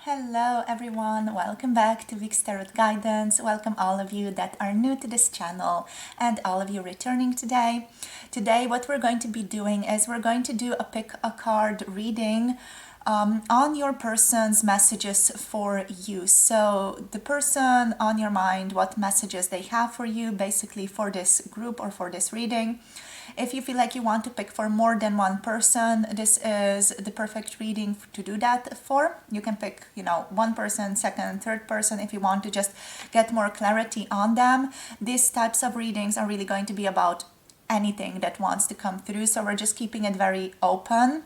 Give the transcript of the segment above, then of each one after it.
Hello everyone, welcome back to Vic's Tarot Guidance. Welcome all of you that are new to this channel and all of you returning today. Today what we're going to be doing is we're going to do a pick a card reading on your person's messages for you. So the person on your mind, what messages they have for you basically for this group or for this reading. If you feel like you want to pick for more than one person, this is the perfect reading to do that for. You can pick, one person, second, third person if you want to just get more clarity on them. These types of readings are really going to be about anything that wants to come through. So we're just keeping it very open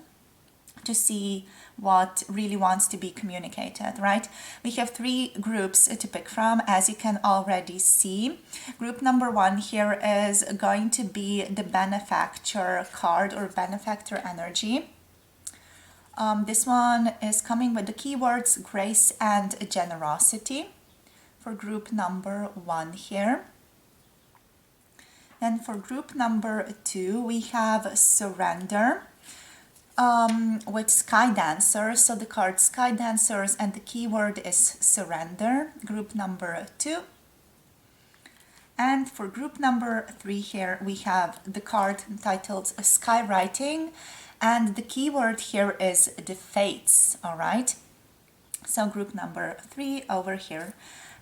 to see what really wants to be communicated, right? We have three groups to pick from, as you can already see. Group number one here is going to be the Benefactor card or Benefactor energy. This one is coming with the keywords grace and generosity for group number one here. And for group number two, we have surrender. With Sky Dancers, so the card Sky Dancers and the keyword is surrender, group number two. And for group number three here, we have the card entitled Skywriting, and the keyword here is the fates, all right? So group number three over here.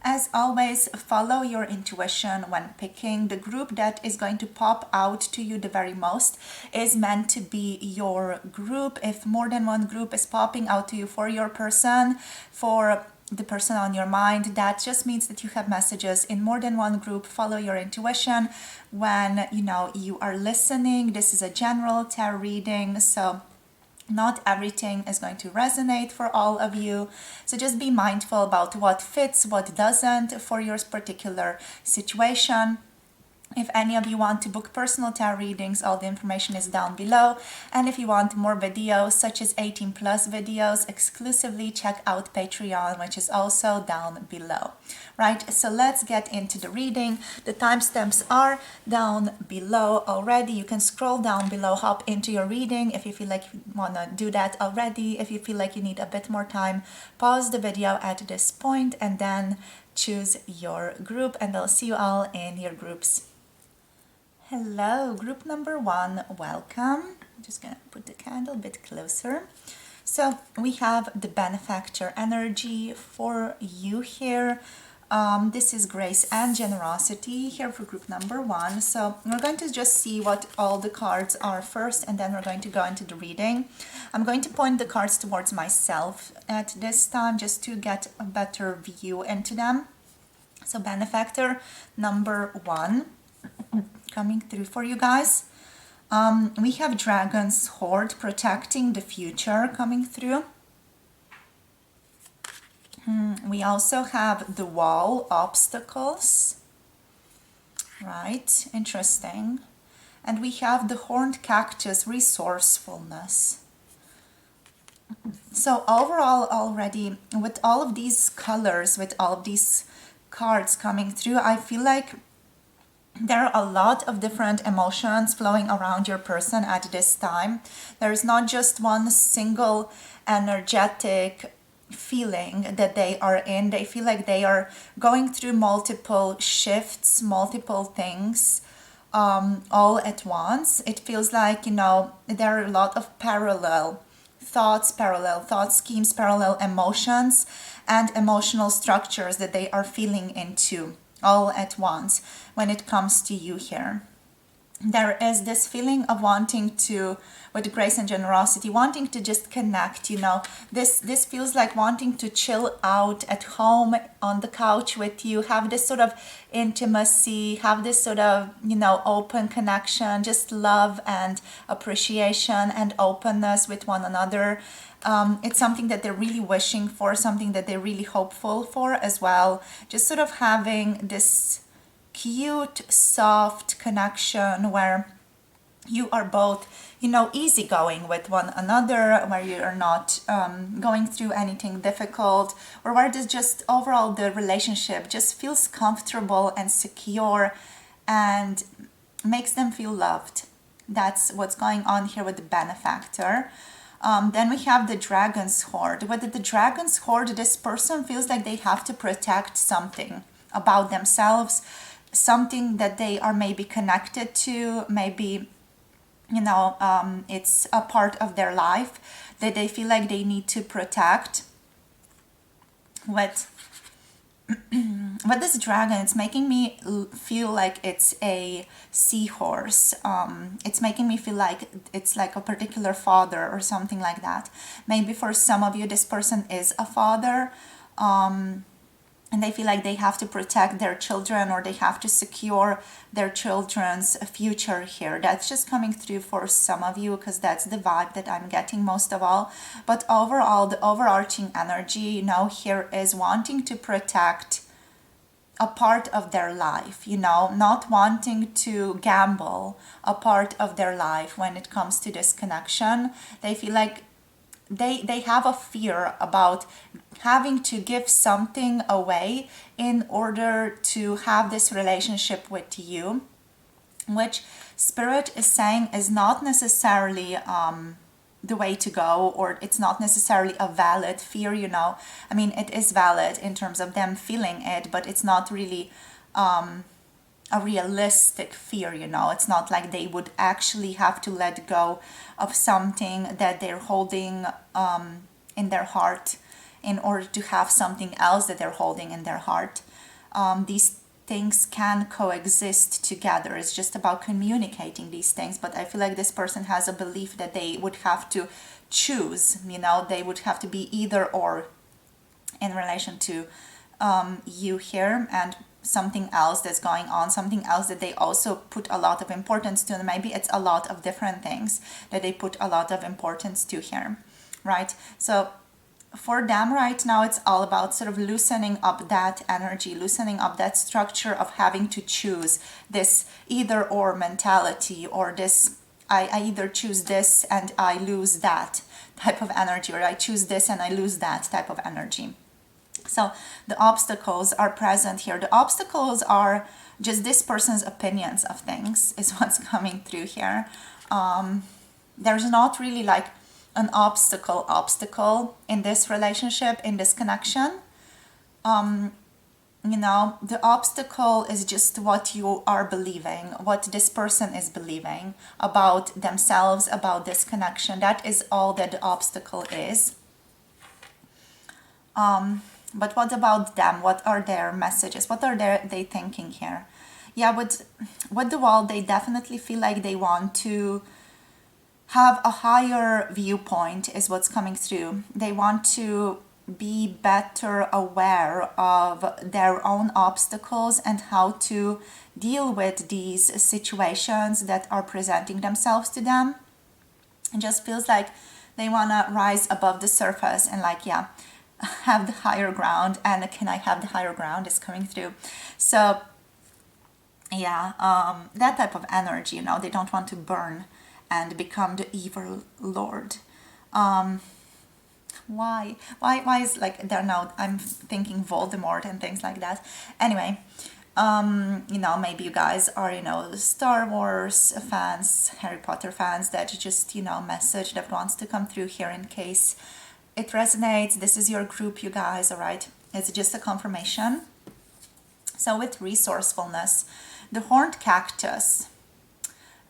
As always, follow your intuition when picking. The group that is going to pop out to you the very most is meant to be your group. If more than one group is popping out to you for your person, for the person on your mind, that just means that you have messages in more than one group. Follow your intuition when you are listening. This is a general tarot reading, so not everything is going to resonate for all of you. So just be mindful about what fits, what doesn't for your particular situation. If any of you want to book personal tarot readings, all the information is down below. And if you want more videos, such as 18+ videos exclusively, check out Patreon, which is also down below. Right, so let's get into the reading. The timestamps are down below already. You can scroll down below, hop into your reading if you feel like you want to do that already. If you feel like you need a bit more time, pause the video at this point and then choose your group, and I'll see you all in your groups. Hello, group number one, welcome. I'm just gonna put the candle a bit closer. So we have the Benefactor energy for you here. This is grace and generosity here for group number one. So we're going to just see what all the cards are first, and then we're going to go into the reading. I'm going to point the cards towards myself at this time just to get a better view into them. So Benefactor number one coming through for you guys. We have Dragon's Hoard, protecting the future, coming through. We also have the Wall, obstacles. Right, interesting. And we have the Horned Cactus, resourcefulness. So overall already, with all of these colors, with all of these cards coming through, I feel like there are a lot of different emotions flowing around your person at this time. There is not just one single energetic feeling that they are in. They feel like they are going through multiple shifts, multiple things all at once. It feels like, there are a lot of parallel thoughts, schemes, parallel emotions, and emotional structures that they are feeling into all at once when it comes to you here. There is this feeling of wanting to, with grace and generosity, wanting to just connect, this feels like wanting to chill out at home on the couch with you, have this sort of intimacy, have this sort of, open connection, just love and appreciation and openness with one another. It's something that they're really wishing for, something that they're really hopeful for as well. Just sort of having this cute, soft connection where you are both, easygoing with one another, where you are not going through anything difficult, or where there's just overall the relationship just feels comfortable and secure and makes them feel loved. That's what's going on here with the Benefactor. Then we have the dragon's hoard. With the dragon's hoard, this person feels like they have to protect something about themselves, something that they are maybe connected to, maybe, it's a part of their life that they feel like they need to protect. With this dragon, it's making me feel like it's a seahorse. It's making me feel like it's like a particular father or something like that. Maybe for some of you, this person is a father, and they feel like they have to protect their children, or they have to secure their children's future here. That's just coming through for some of you, because that's the vibe that I'm getting most of all. But overall, the overarching energy, here is wanting to protect a part of their life, not wanting to gamble a part of their life when it comes to this connection. They feel like they have a fear about having to give something away in order to have this relationship with you, which Spirit is saying is not necessarily the way to go, or it's not necessarily a valid fear. I mean, it is valid in terms of them feeling it, but it's not really a realistic fear. It's not like they would actually have to let go of something that they're holding in their heart in order to have something else that they're holding in their heart. These things can coexist together. It's just about communicating these things. But I feel like this person has a belief that they would have to choose, they would have to be either or in relation to you here, and something else that's going on, something else that they also put a lot of importance to. And maybe it's a lot of different things that they put a lot of importance to here, right? So for them right now, it's all about sort of loosening up that energy, loosening up that structure of having to choose this either or mentality, or this I either choose this and I lose that type of energy, or I choose this and I lose that type of energy. So the obstacles are present here. The obstacles are just this person's opinions of things is what's coming through here. There's not really like an obstacle in this relationship, in this connection. The obstacle is just what you are believing, what this person is believing about themselves, about this connection. That is all that the obstacle is. But what about them? What are their messages? What are they thinking here? Yeah, with the wall, they definitely feel like they want to have a higher viewpoint is what's coming through. They want to be better aware of their own obstacles and how to deal with these situations that are presenting themselves to them. It just feels like they want to rise above the surface and have the higher ground. And can I have the higher ground is coming through. So that type of energy, they don't want to burn and become the evil lord. Why is they're now, I'm thinking Voldemort and things like that. Anyway, maybe you guys are, Star Wars fans, Harry Potter fans, that just, message that wants to come through here in case it resonates. This is your group, you guys, all right? It's just a confirmation. So with resourcefulness, the horned cactus,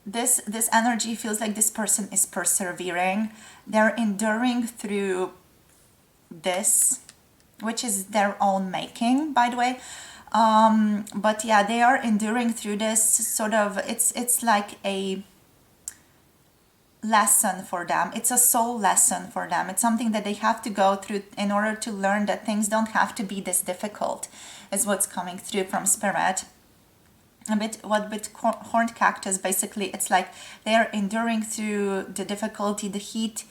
this energy feels like this person is persevering. They're enduring through this, which is their own making, by the way. But yeah, they are enduring through this sort of, it's like a lesson for them. It's a soul lesson for them. It's something that they have to go through in order to learn that things don't have to be this difficult, is what's coming through from Spirit. With horned cactus, basically, it's like they are enduring through the difficulty, the heat,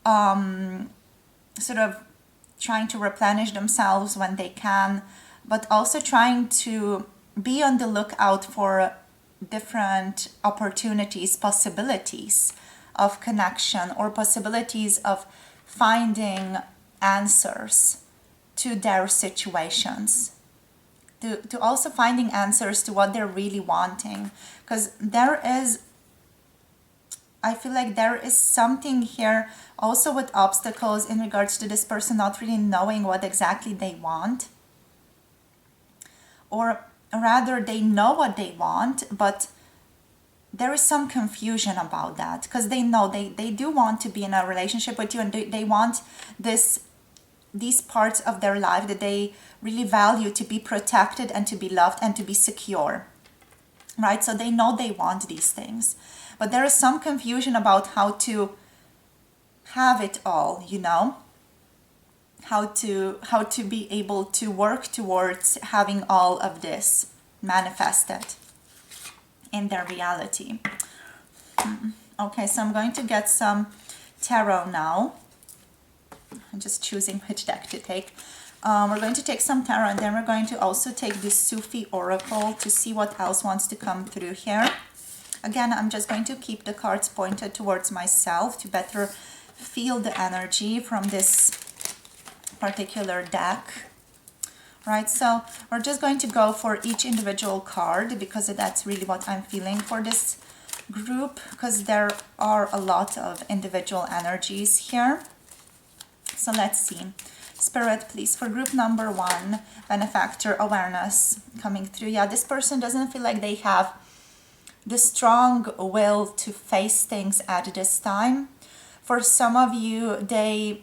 sort of trying to replenish themselves when they can, but also trying to be on the lookout for different opportunities, possibilities of connection, or possibilities of finding answers to their situations. To also finding answers to what they're really wanting, because there is I feel like there is something here also with obstacles in regards to this person not really knowing what exactly they want. Or rather, they know what they want, but there is some confusion about that, because they know they do want to be in a relationship with you, and they want these parts of their life that they really value to be protected and to be loved and to be secure, right? So they know they want these things, but there is some confusion about how to have it all, you know, how to be able to work towards having all of this manifested in their reality. Okay, so I'm going to get some tarot now. I'm just choosing which deck to take. We're going to take some tarot, and then we're going to also take this Sufi oracle to see what else wants to come through here. Again, I'm just going to keep the cards pointed towards myself to better feel the energy from this particular deck. Right, so we're just going to go for each individual card, because that's really what I'm feeling for this group, because there are a lot of individual energies here. So let's see. Spirit, please, for group number 1, Benefactor, awareness coming through. Yeah, this person doesn't feel like they have the strong will to face things at this time. For some of you, they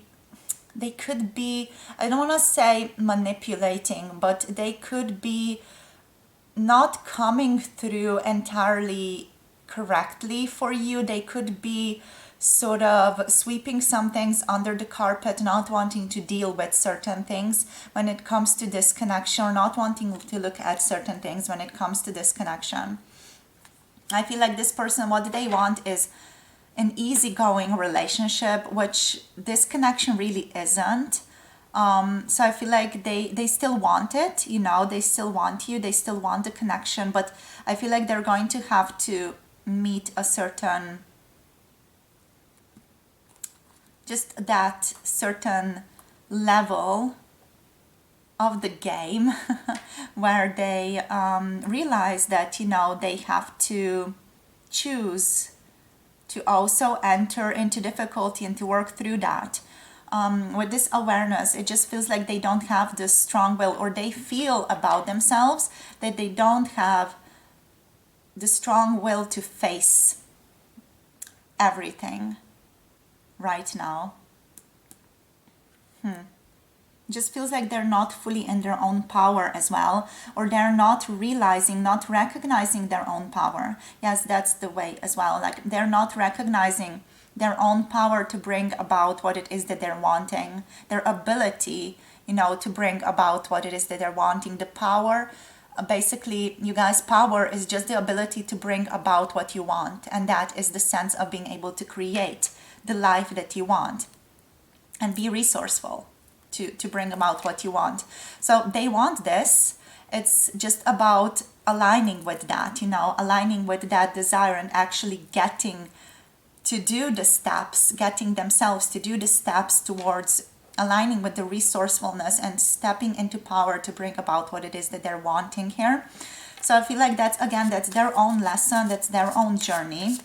could be, I don't want to say manipulating, but they could be not coming through entirely correctly for you. They could be sort of sweeping some things under the carpet, not wanting to deal with certain things when it comes to this connection, or not wanting to look at certain things when it comes to this connection. I feel like this person, what they want is an easygoing relationship, which this connection really isn't. So I feel like they still want it, you know, they still want you, they still want the connection, but I feel like they're going to have to meet a certain, just that certain level of the game where they realize that, you know, they have to choose to also enter into difficulty and to work through that. With this awareness, it just feels like they don't have this strong will, or they feel about themselves that they don't have the strong will to face everything right now. Just feels like they're not fully in their own power as well, or they're not realizing, not recognizing their own power. Yes, that's the way as well. Like they're not recognizing their own power to bring about what it is that they're wanting, their ability, you know, to bring about what it is that they're wanting. The power, basically, you guys, power is just the ability to bring about what you want, and that is the sense of being able to create the life that you want and be resourceful to bring about what you want. So they want this. It's just about aligning with that, you know, aligning with that desire and actually getting to do the steps, getting themselves to do the steps towards aligning with the resourcefulness and stepping into power to bring about what it is that they're wanting here. So I feel like that's, again, that's their own lesson, that's their own journey.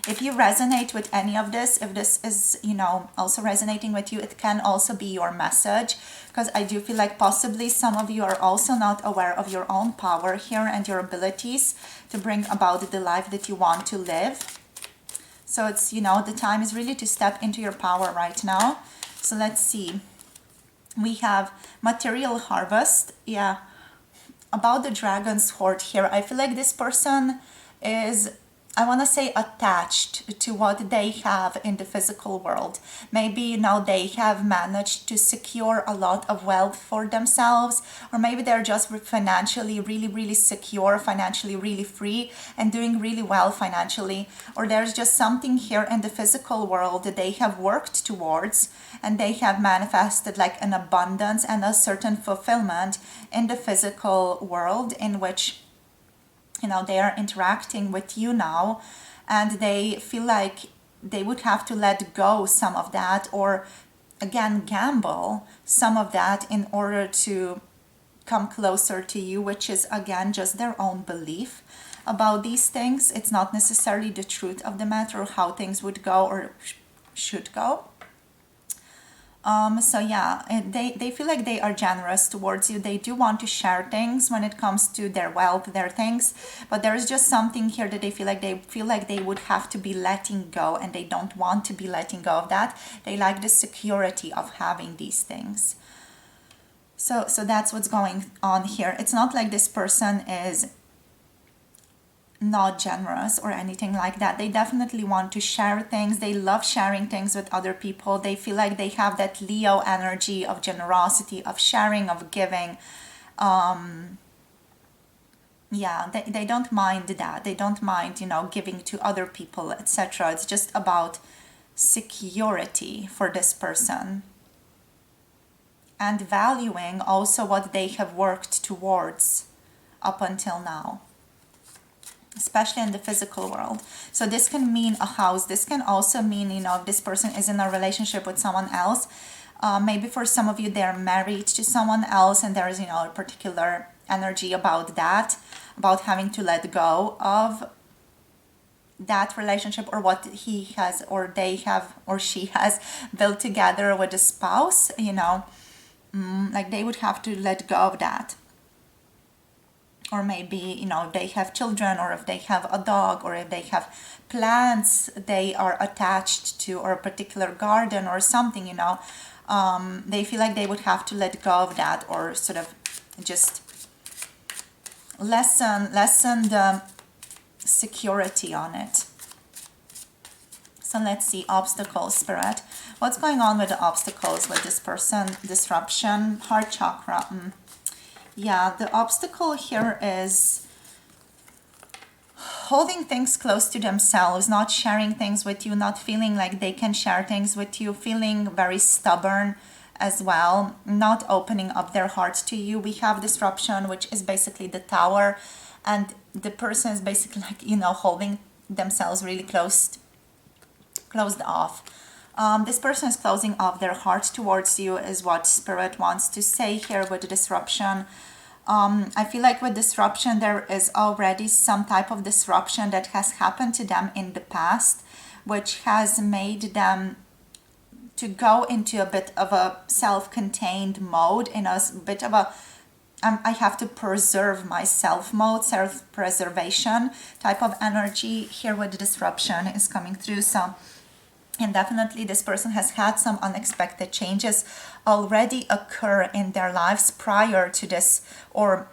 If you resonate with any of this, if this is, you know, also resonating with you, it can also be your message, because I do feel like possibly some of you are also not aware of your own power here and your abilities to bring about the life that you want to live. So it's, you know, the time is really to step into your power right now. So let's see. We have material harvest. Yeah. About the dragon's hoard here, I feel like this person is, I want to say, attached to what they have in the physical world. Maybe, you know, they have managed to secure a lot of wealth for themselves, or maybe they're just financially really, really secure, financially really free and doing really well financially. Or there's just something here in the physical world that they have worked towards, and they have manifested like an abundance and a certain fulfillment in the physical world, in which, you know, they are interacting with you now, and they feel like they would have to let go some of that, or again gamble some of that in order to come closer to you, which is again just their own belief. about these things. It's not necessarily the truth of the matter or how things would go or should go. So yeah, they feel like they are generous towards you. They do want to share things when it comes to their wealth, their things, but there is just something here that they feel like they would have to be letting go, and they don't want to be letting go of that. They like the security of having these things. So that's what's going on here. It's not like this person is not generous or anything like that. They definitely want to share things. They love sharing things with other people. They feel like they have that Leo energy of generosity, of sharing, of giving. Yeah, they don't mind that. They don't mind, giving to other people, etc. It's just about security for this person, and valuing also what they have worked towards up until now, especially in the physical world. So this can mean a house. This can also mean, if this person is in a relationship with someone else, maybe for some of you they're married to someone else, and there is, a particular energy about that, about having to let go of that relationship or what he has or they have or she has built together with a spouse, like they would have to let go of that. Or maybe, if they have children, or if they have a dog, or if they have plants they are attached to, or a particular garden or something, they feel like they would have to let go of that, or sort of just lessen the security on it. So let's see, obstacles, Spirit. What's going on with the obstacles with this person? Disruption, heart chakra. Yeah, the obstacle here is holding things close to themselves, not sharing things with you, not feeling like they can share things with you, feeling very stubborn as well, not opening up their heart to you. We have disruption, which is basically the Tower, and the person is basically like, holding themselves really closed off. This person is closing off their heart towards you, is what Spirit wants to say here with the disruption. I feel like with disruption, there is already some type of disruption that has happened to them in the past, which has made them to go into a bit of a self-contained mode, in a bit of a I have to preserve myself mode, self-preservation type of energy here with the disruption is coming through. So, and definitely this person has had some unexpected changes already occur in their lives prior to this, or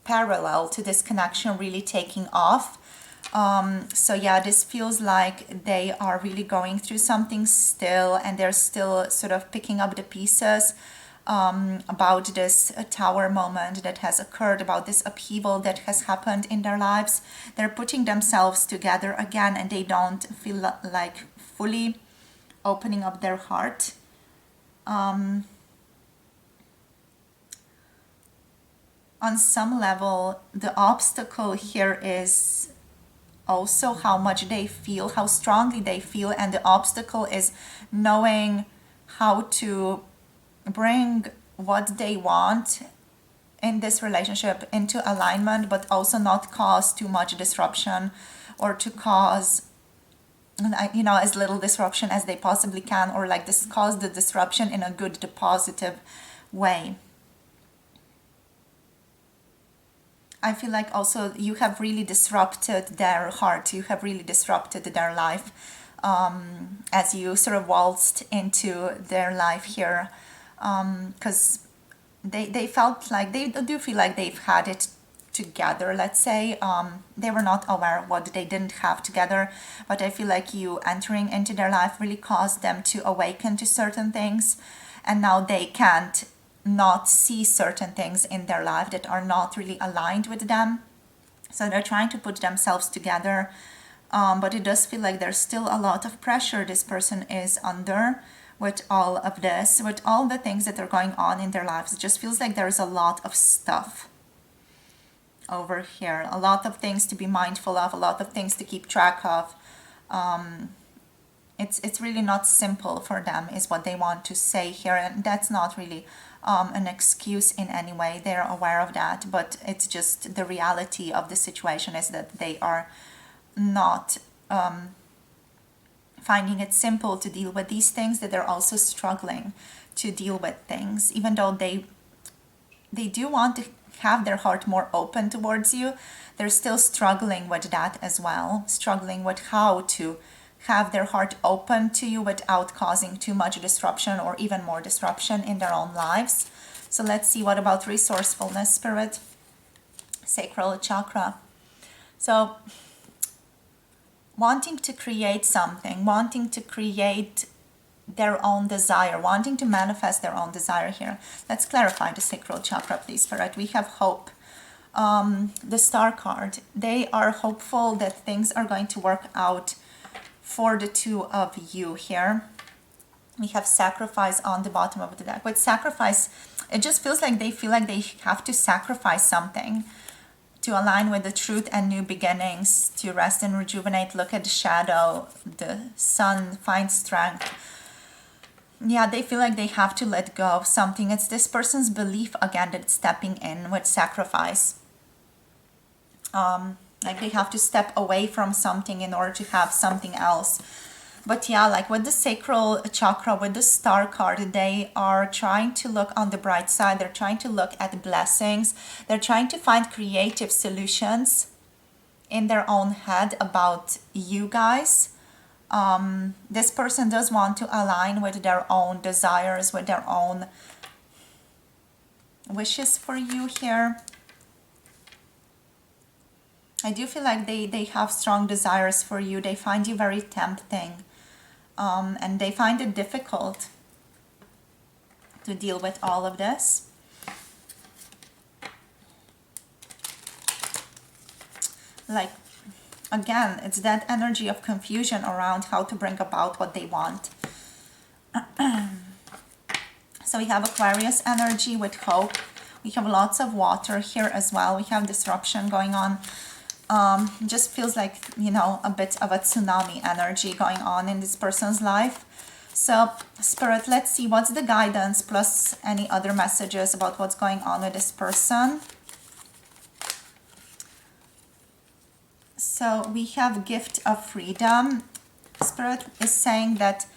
parallel to this connection really taking off. So yeah, this feels like they are really going through something still, and they're still sort of picking up the pieces about this Tower moment that has occurred, about this upheaval that has happened in their lives. They're putting themselves together again, and they don't feel like fully opening up their heart. On some level, the obstacle here is also how much they feel, how strongly they feel, and the obstacle is knowing how to bring what they want in this relationship into alignment, but also not cause too much disruption, or to cause as little disruption as they possibly can, or like this cause the disruption in a good, positive way. I feel like also you have really disrupted their heart, you have really disrupted their life, as you sort of waltzed into their life here, because they felt like, they do feel like they've had it together, let's say. They were not aware of what they didn't have together, but I feel like you entering into their life really caused them to awaken to certain things, and now they can't not see certain things in their life that are not really aligned with them. So they're trying to put themselves together, but it does feel like there's still a lot of pressure this person is under with all of this, with all the things that are going on in their lives. It just feels like there's a lot of stuff over here, a lot of things to be mindful of, a lot of things to keep track of. It's really not simple for them, is what they want to say here, and that's not really an excuse in any way. They're aware of that, but it's just the reality of the situation is that they are not finding it simple to deal with these things, that they're also struggling to deal with things, even though they do want to have their heart more open towards you. They're still struggling with that as well, struggling with how to have their heart open to you without causing too much disruption or even more disruption in their own lives. So let's see, what about resourcefulness, Spirit? Sacral chakra. So wanting to create something, wanting to create their own desire, wanting to manifest their own desire here. Let's clarify the sacral chakra, please, Spirit. We have hope. The star card. They are hopeful that things are going to work out for the two of you here. We have sacrifice on the bottom of the deck. With sacrifice, it just feels like they feel like they have to sacrifice something to align with the truth and new beginnings, to rest and rejuvenate. Look at the shadow, the sun, find strength. Yeah, they feel like they have to let go of something. It's this person's belief again that it's stepping in with sacrifice. Like they have to step away from something in order to have something else. But yeah, like with the sacral chakra, with the star card, they are trying to look on the bright side. They're trying to look at blessings. They're trying to find creative solutions in their own head about you guys. This person does want to align with their own desires, with their own wishes for you here. I do feel like they have strong desires for you. They find you very tempting. And they find it difficult to deal with all of this. Like, again, it's that energy of confusion around how to bring about what they want. So we have Aquarius energy with hope. We have lots of water here as well. We have disruption going on. Just feels like, you know, a bit of a tsunami energy going on in this person's life. So, Spirit, let's see what's the guidance plus any other messages about what's going on with this person. So, we have gift of freedom. Spirit is saying that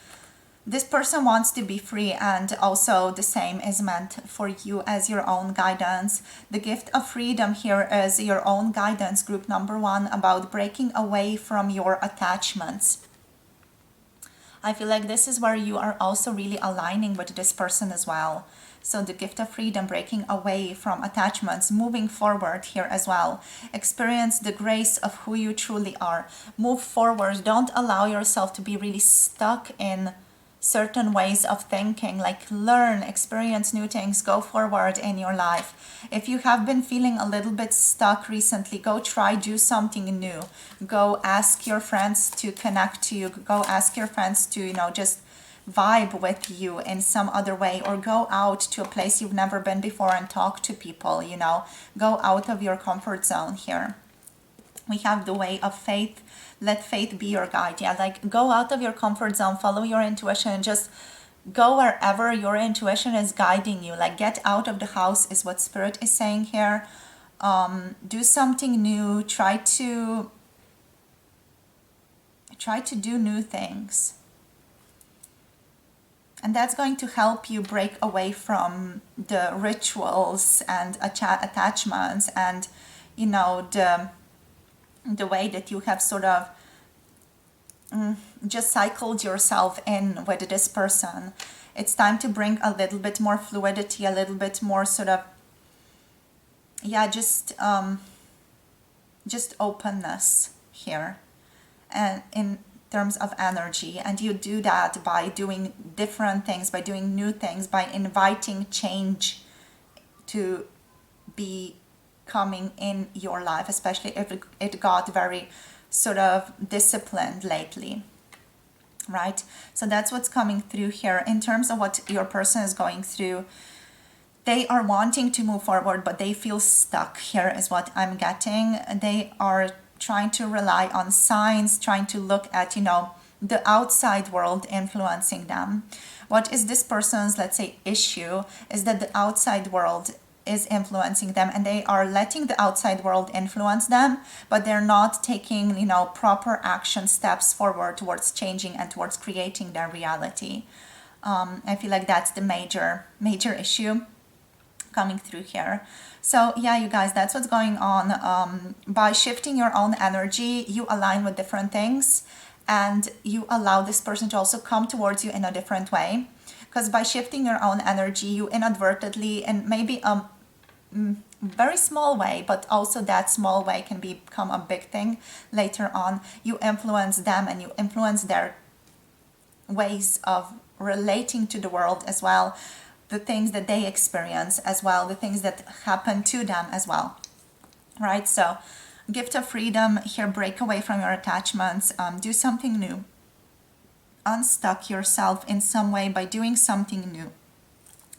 this person wants to be free, and also the same is meant for you as your own guidance. The gift of freedom here is your own guidance, group number 1, about breaking away from your attachments. I feel like this is where you are also really aligning with this person as well. So the gift of freedom, breaking away from attachments, moving forward here as well. Experience the grace of who you truly are. Move forward. Don't allow yourself to be really stuck in certain ways of thinking. Like, learn, experience new things, go forward in your life. If you have been feeling a little bit stuck recently, go try, do something new. Go ask your friends to connect to you. Go ask your friends to, you know, just vibe with you in some other way, or go out to a place you've never been before and talk to people, you know. Go out of your comfort zone here. We have the way of faith. Let faith be your guide. Yeah, like, go out of your comfort zone, follow your intuition, and just go wherever your intuition is guiding you. Like, get out of the house is what Spirit is saying here. Do something new. Try to do new things. And that's going to help you break away from the rituals and attachments and, you know, the way that you have sort of just cycled yourself in with this person. It's time to bring a little bit more fluidity, a little bit more sort of, yeah, just openness here, and in terms of energy. And you do that by doing different things, by doing new things, by inviting change to be coming in your life, especially if it got very sort of disciplined lately, right? So that's what's coming through here. In terms of what your person is going through, they are wanting to move forward, but they feel stuck here is what I'm getting. They are trying to rely on signs, trying to look at, you know, the outside world influencing them. What is this person's, let's say, issue is that the outside world is influencing them, and they are letting the outside world influence them, but they're not taking, you know, proper action steps forward towards changing and towards creating their reality. I feel like that's the major issue coming through here. So yeah, you guys, that's what's going on. By shifting your own energy, you align with different things, and you allow this person to also come towards you in a different way. Because by shifting your own energy, you inadvertently, and maybe very small way, but also that small way can become a big thing later on, you influence them and you influence their ways of relating to the world as well, the things that they experience as well, the things that happen to them as well, right? So gift of freedom here, break away from your attachments, do something new, unstuck yourself in some way by doing something new,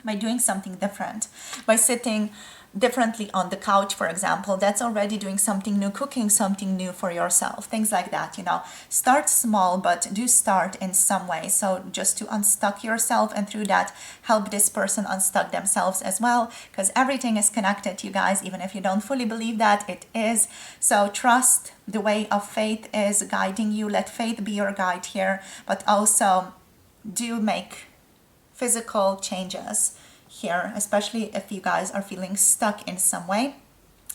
by doing something different, by sitting differently on the couch, for example. That's already doing something new, cooking something new for yourself, things like that, you know. Start small, but do start in some way. So just to unstuck yourself, and through that help this person unstuck themselves as well, because everything is connected, you guys, even if you don't fully believe that, it is. So trust the way of faith is guiding you. Let faith be your guide here, but also do make physical changes here, especially if you guys are feeling stuck in some way.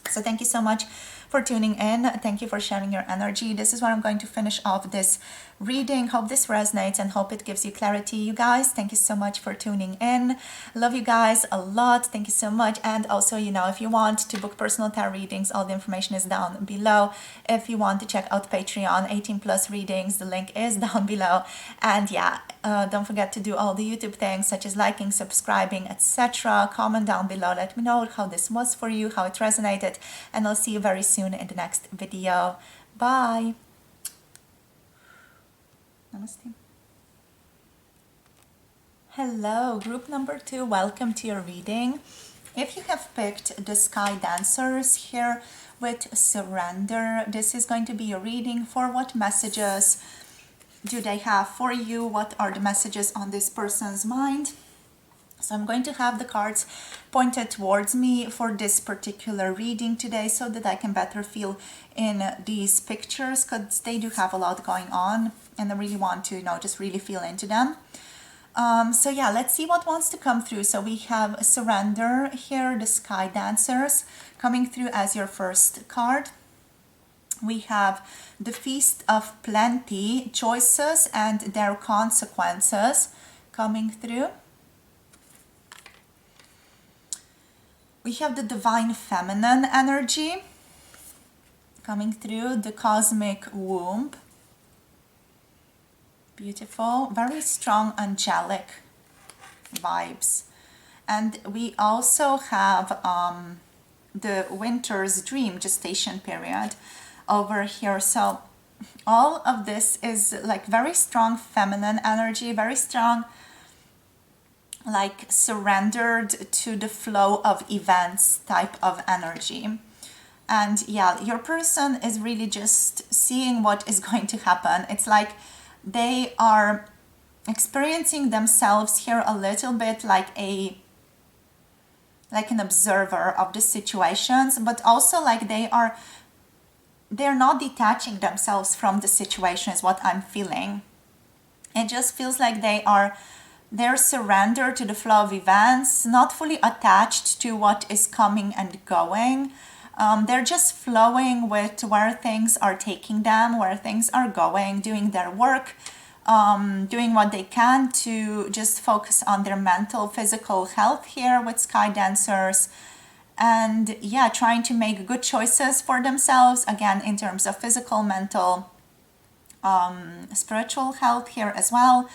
So thank you so much for tuning in. Thank you for sharing your energy. This is where I'm going to finish off this reading. Hope this resonates and hope it gives you clarity, you guys. Thank you so much for tuning in. Love you guys a lot. Thank you so much. And also, you know, if you want to book personal tarot readings, all the information is down below. If you want to check out Patreon 18+ readings, the link is down below. And yeah, don't forget to do all the YouTube things such as liking, subscribing, etc. Comment down below. Let me know how this was for you, how it resonated, and I'll see you very soon in the next video. Bye. Namaste. Hello, group number 2. Welcome to your reading. If you have picked the Sky Dancers here with Surrender, this is going to be a reading for what messages do they have for you? What are the messages on this person's mind? So I'm going to have the cards pointed towards me for this particular reading today so that I can better feel in these pictures, because they do have a lot going on and I really want to, you know, just really feel into them. So yeah, let's see what wants to come through. So we have Surrender here, the Sky Dancers, coming through as your first card. We have the Feast of Plenty, choices and their consequences, coming through. We have the Divine Feminine energy coming through, the Cosmic Womb. Beautiful, very strong angelic vibes. And we also have the Winter's Dream gestation period over here. So all of this is like very strong feminine energy, very strong, like surrendered to the flow of events type of energy. And yeah, your person is really just seeing what is going to happen. It's like they are experiencing themselves here a little bit like an observer of the situations, but also like they're not detaching themselves from the situation, is what I'm feeling. It just feels like they're surrendered to the flow of events, not fully attached to what is coming and going. They're just flowing with where things are taking them, where things are going, doing their work, doing what they can to just focus on their mental, physical health here with Sky Dancers. And yeah, trying to make good choices for themselves, again, in terms of physical, mental, spiritual health here as well.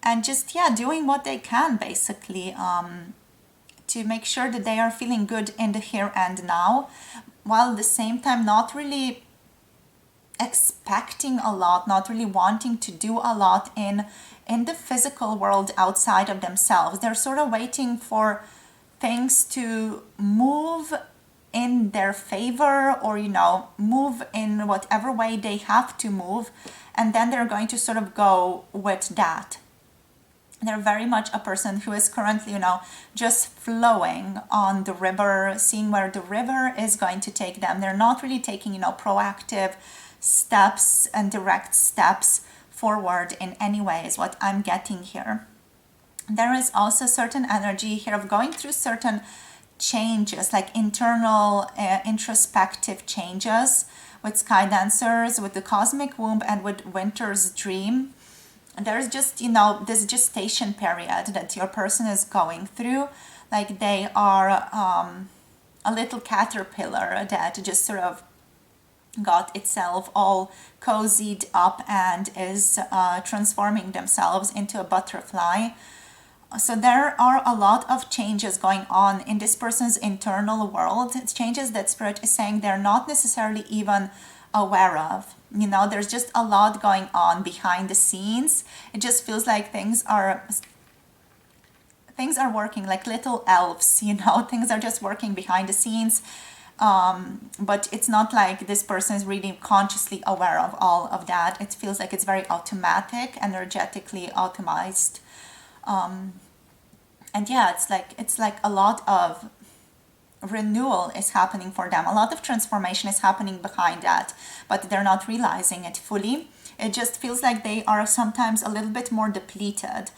And just, yeah, doing what they can, basically, to make sure that they are feeling good in the here and now, while at the same time not really expecting a lot, not really wanting to do a lot in the physical world outside of themselves. They're sort of waiting for things to move in their favor, or, you know, move in whatever way they have to move, and then they're going to sort of go with that. They're very much a person who is currently, you know, just flowing on the river, seeing where the river is going to take them. They're not really taking, you know, proactive steps and direct steps forward in any way, is what I'm getting here. There is also certain energy here of going through certain changes, like internal introspective changes with sky dancers, with the cosmic womb, and with winter's dream. There's just, you know, this gestation period that your person is going through, like they are a little caterpillar that just sort of got itself all cozied up and is transforming themselves into a butterfly. So there are a lot of changes going on in this person's internal world. It's changes that Spirit is saying they're not necessarily even aware of. You know, there's just a lot going on behind the scenes. It just feels like things are working like little elves, you know, things are just working behind the scenes. But it's not like this person is really consciously aware of all of that. It feels like it's very automatic, energetically automized. And yeah, it's like a lot of renewal is happening for them. A lot of transformation is happening behind that, but they're not realizing it fully. It just feels like they are sometimes a little bit more depleted.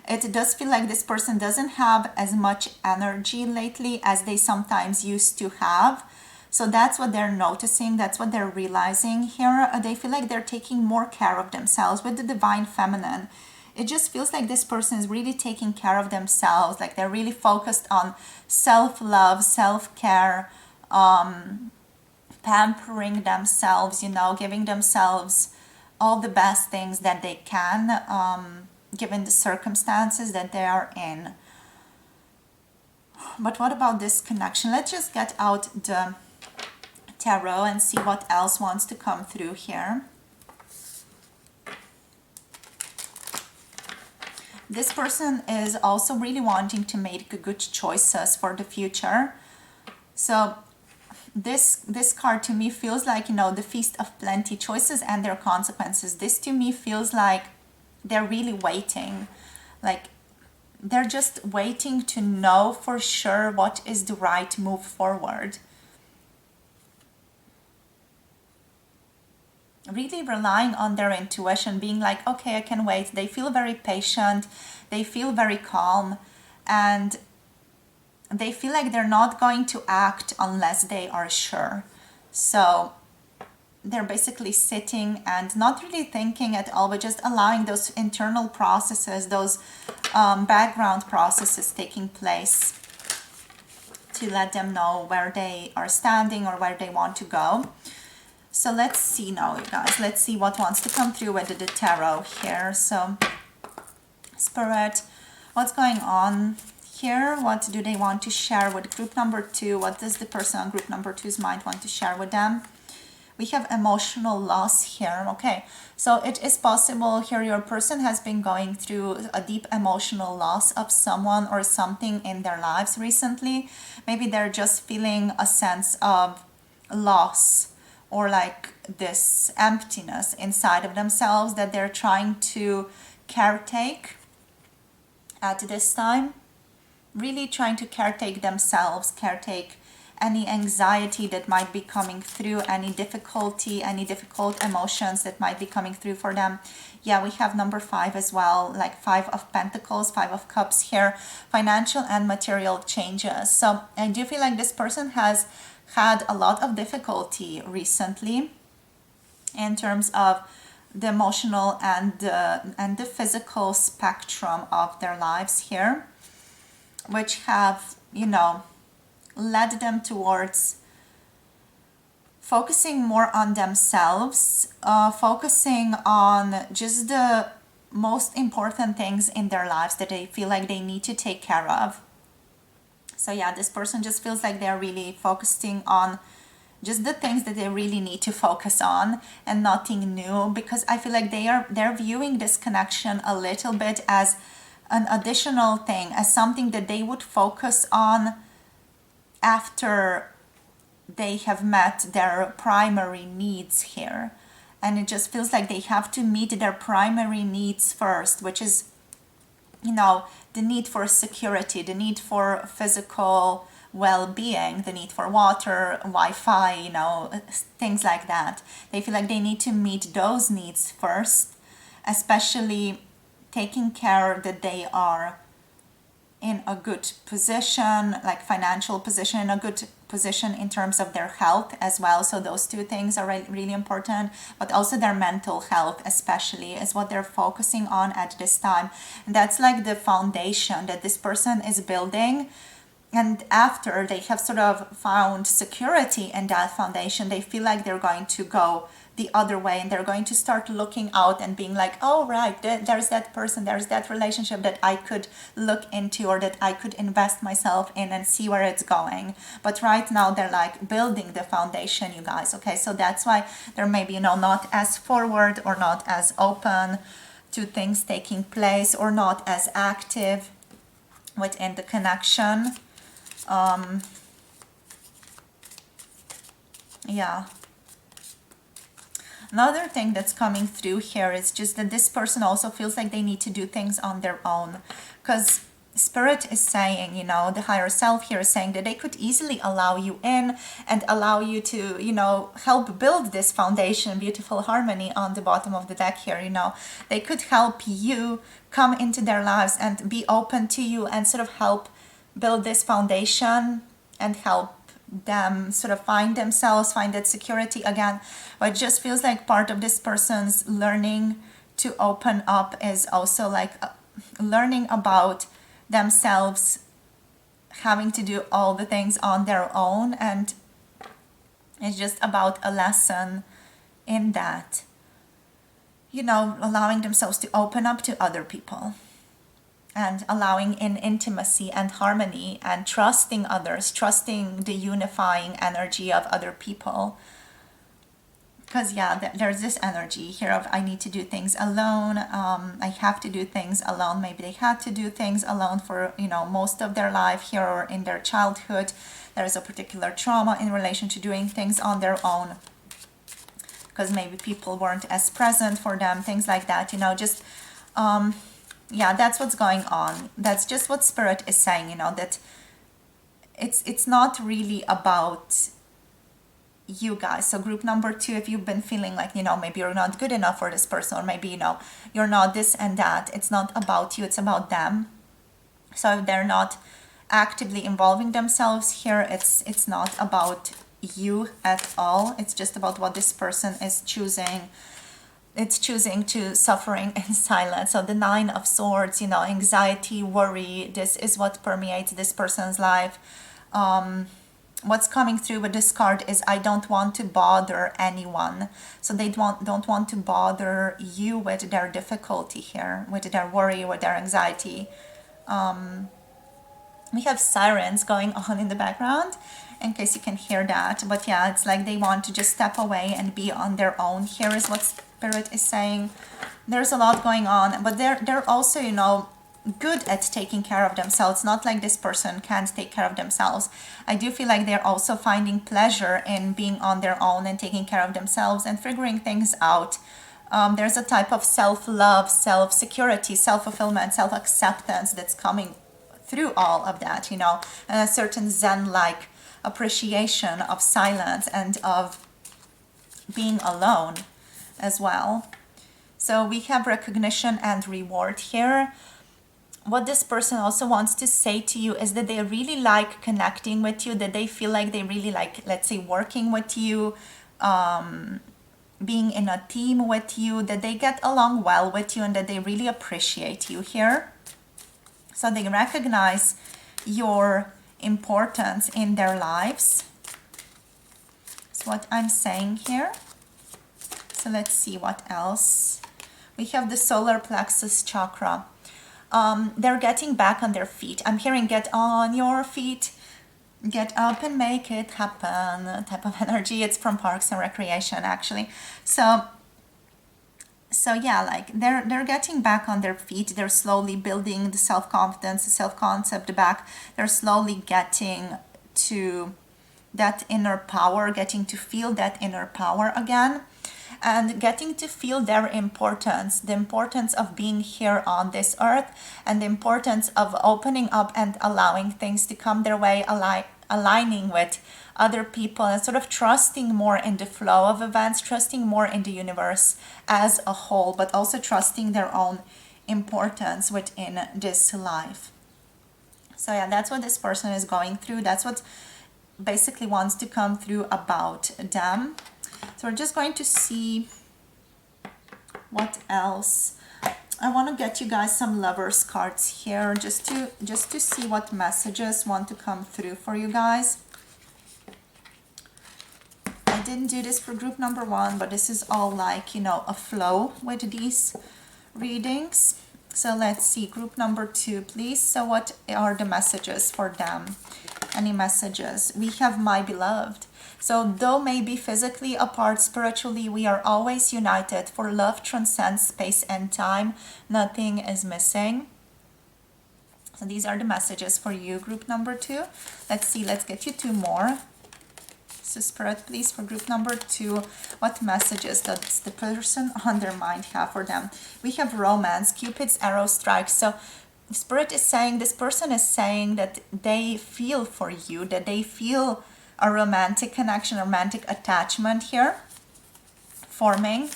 It does feel like this person doesn't have as much energy lately as they sometimes used to have. So that's what they're noticing. That's what they're realizing here. They feel like they're taking more care of themselves with the divine feminine. It just feels like this person is really taking care of themselves. Like they're really focused on self-love, self-care, pampering themselves, you know, giving themselves all the best things that they can, given the circumstances that they are in. But what about this connection? Let's just get out the tarot and see what else wants to come through here. This person is also really wanting to make good choices for the future. So this card to me feels like, you know, the Feast of Plenty, choices and their consequences. This to me feels like they're really waiting. Like they're just waiting to know for sure what is the right move forward. Really relying on their intuition, being like, okay, I can wait. They feel very patient, they feel very calm, and they feel like they're not going to act unless they are sure. So they're basically sitting and not really thinking at all, but just allowing those internal processes, those background processes taking place to let them know where they are standing or where they want to go. So let's see now, you guys. Let's see what wants to come through with the tarot here. So, Spirit, what's going on here? What do they want to share with group number 2? What does the person on group number 2's mind want to share with them? We have emotional loss here. Okay, so it is possible here your person has been going through a deep emotional loss of someone or something in their lives recently. Maybe they're just feeling a sense of loss, or like this emptiness inside of themselves that they're trying to caretake at this time. Really trying to caretake themselves, caretake any anxiety that might be coming through, any difficulty, any difficult emotions that might be coming through for them. Yeah, we have number 5 as well, like 5 of Pentacles, 5 of Cups here, financial and material changes. So I do feel like this person has had a lot of difficulty recently in terms of the emotional and the physical spectrum of their lives here, which have, you know, led them towards focusing more on themselves, focusing on just the most important things in their lives that they feel like they need to take care of. So yeah, this person just feels like they're really focusing on just the things that they really need to focus on and nothing new, because I feel like they're viewing this connection a little bit as an additional thing, as something that they would focus on after they have met their primary needs here. And it just feels like they have to meet their primary needs first, which is, you know, the need for security, the need for physical well-being, the need for water, Wi-Fi, you know, things like that. They feel like they need to meet those needs first, especially taking care that they are in a good position, like financial position, in a good position in terms of their health as well. So those two things are really important, but also their mental health especially is what they're focusing on at this time. And that's like the foundation that this person is building. And after they have sort of found security in that foundation, they feel like they're going to go the other way, and they're going to start looking out and being like, oh right, there's that person, there's that relationship that I could look into, or that I could invest myself in and see where it's going. But right now they're like building the foundation, you guys. Okay, so that's why they're maybe, you know, not as forward or not as open to things taking place, or not as active within the connection. Yeah. Another thing that's coming through here is just that this person also feels like they need to do things on their own, because Spirit is saying, you know, the higher self here is saying that they could easily allow you in and allow you to, you know, help build this foundation, beautiful harmony on the bottom of the deck here. You know, they could help you come into their lives and be open to you and sort of help build this foundation and help them sort of find themselves, find that security again. But it just feels like part of this person's learning to open up is also like learning about themselves, having to do all the things on their own, and it's just about a lesson in that, you know, allowing themselves to open up to other people and allowing in intimacy and harmony and trusting others, trusting the unifying energy of other people. Because yeah, there's this energy here of I need to do things alone, I have to do things alone. Maybe they had to do things alone for, you know, most of their life here, or in their childhood. There's a particular trauma in relation to doing things on their own, because maybe people weren't as present for them, things like that, you know, just yeah, that's what's going on. That's just what Spirit is saying, you know, that it's not really about you guys. So group number 2, if you've been feeling like, you know, maybe you're not good enough for this person, or maybe, you know, you're not this and that, it's not about you, it's about them. So if they're not actively involving themselves here, it's not about you at all. It's just about what this person is choosing. It's choosing to suffering in silence. So the 9 of Swords, you know, anxiety, worry, this is what permeates this person's life. What's coming through with this card is I don't want to bother anyone. So they don't want to bother you with their difficulty here, with their worry, with their anxiety. We have sirens going on in the background, in case you can hear that. But yeah, it's like they want to just step away and be on their own. Here is what Spirit is saying. There's a lot going on, but they're also, you know, good at taking care of themselves. Not like this person can't take care of themselves. I do feel like they're also finding pleasure in being on their own and taking care of themselves and figuring things out. There's a type of self-love, self-security, self-fulfillment, self-acceptance that's coming through all of that, you know, and a certain Zen-like appreciation of silence and of being alone as well. So we have recognition and reward here. What this person also wants to say to you is that they really like connecting with you, that they feel like they really like, let's say, working with you, being in a team with you, that they get along well with you, and that they really appreciate you here. So they recognize your importance in their lives. That's what I'm saying here. So let's see what else. We have the solar plexus chakra. They're getting back on their feet. I'm hearing get on your feet, get up and make it happen type of energy. It's from Parks and Recreation, actually. So yeah, like they're getting back on their feet. They're slowly building the self-confidence, the self-concept back. They're slowly getting to that inner power, getting to feel that inner power again, and getting to feel their importance, the importance of being here on this earth, and the importance of opening up and allowing things to come their way, aligning with other people, and sort of trusting more in the flow of events, trusting more in the universe as a whole, but also trusting their own importance within this life. So yeah, that's what this person is going through. That's what basically wants to come through about them. So we're just going to see what else. I want to get you guys some lovers cards here just to see what messages want to come through for you guys. I didn't do this for group number 1, but this is all like, you know, a flow with these readings. So let's see, group number 2, please. So what are the messages for them? Any messages? We have my beloved. So though maybe physically apart, spiritually we are always united, for love transcends space and time. Nothing is missing. So these are the messages for you, group number 2. Let's see, let's get you 2 more. So Spirit, please, for group number 2, what messages does the person on their mind have for them? We have romance, Cupid's arrow strikes. So Spirit is saying, this person is saying that they feel for you, that they feel a romantic connection, a romantic attachment here forming.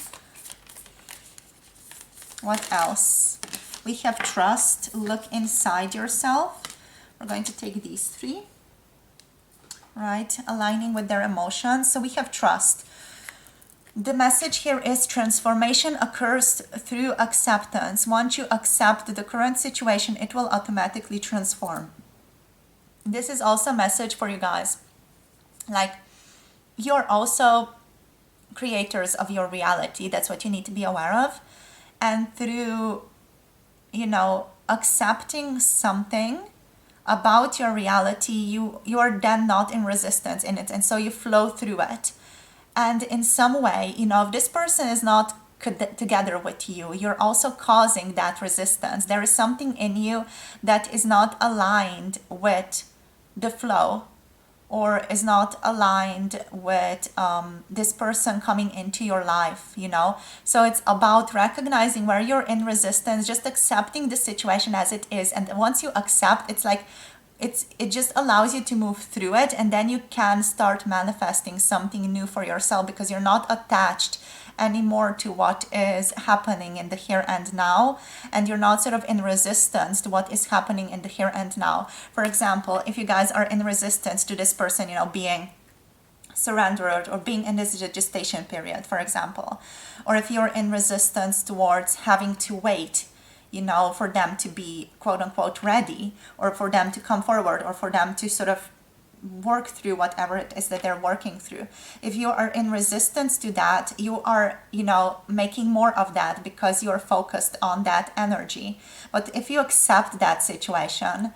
What else? We have trust, look inside yourself. We're going to take these 3. Right, aligning with their emotions. So we have trust. The message here is transformation occurs through acceptance. Once you accept the current situation, it will automatically transform. This is also a message for you guys. Like, you're also creators of your reality. That's what you need to be aware of. And through, you know, accepting something about your reality, you are then not in resistance in it, and so you flow through it. And in some way, you know, if this person is not together with you, you're also causing that resistance. There is something in you that is not aligned with the flow, or is not aligned with this person coming into your life, you know. So it's about recognizing where you're in resistance, just accepting the situation as it is. And once you accept, it's like it just allows you to move through it, and then you can start manifesting something new for yourself, because you're not attached anymore to what is happening in the here and now, and you're not sort of in resistance to what is happening in the here and now. For example, if you guys are in resistance to this person, you know, being surrendered or being in this gestation period, for example, or if you're in resistance towards having to wait, you know, for them to be quote unquote ready, or for them to come forward, or for them to sort of work through whatever it is that they're working through. If you are in resistance to that, you are, you know, making more of that because you're focused on that energy. But if you accept that situation,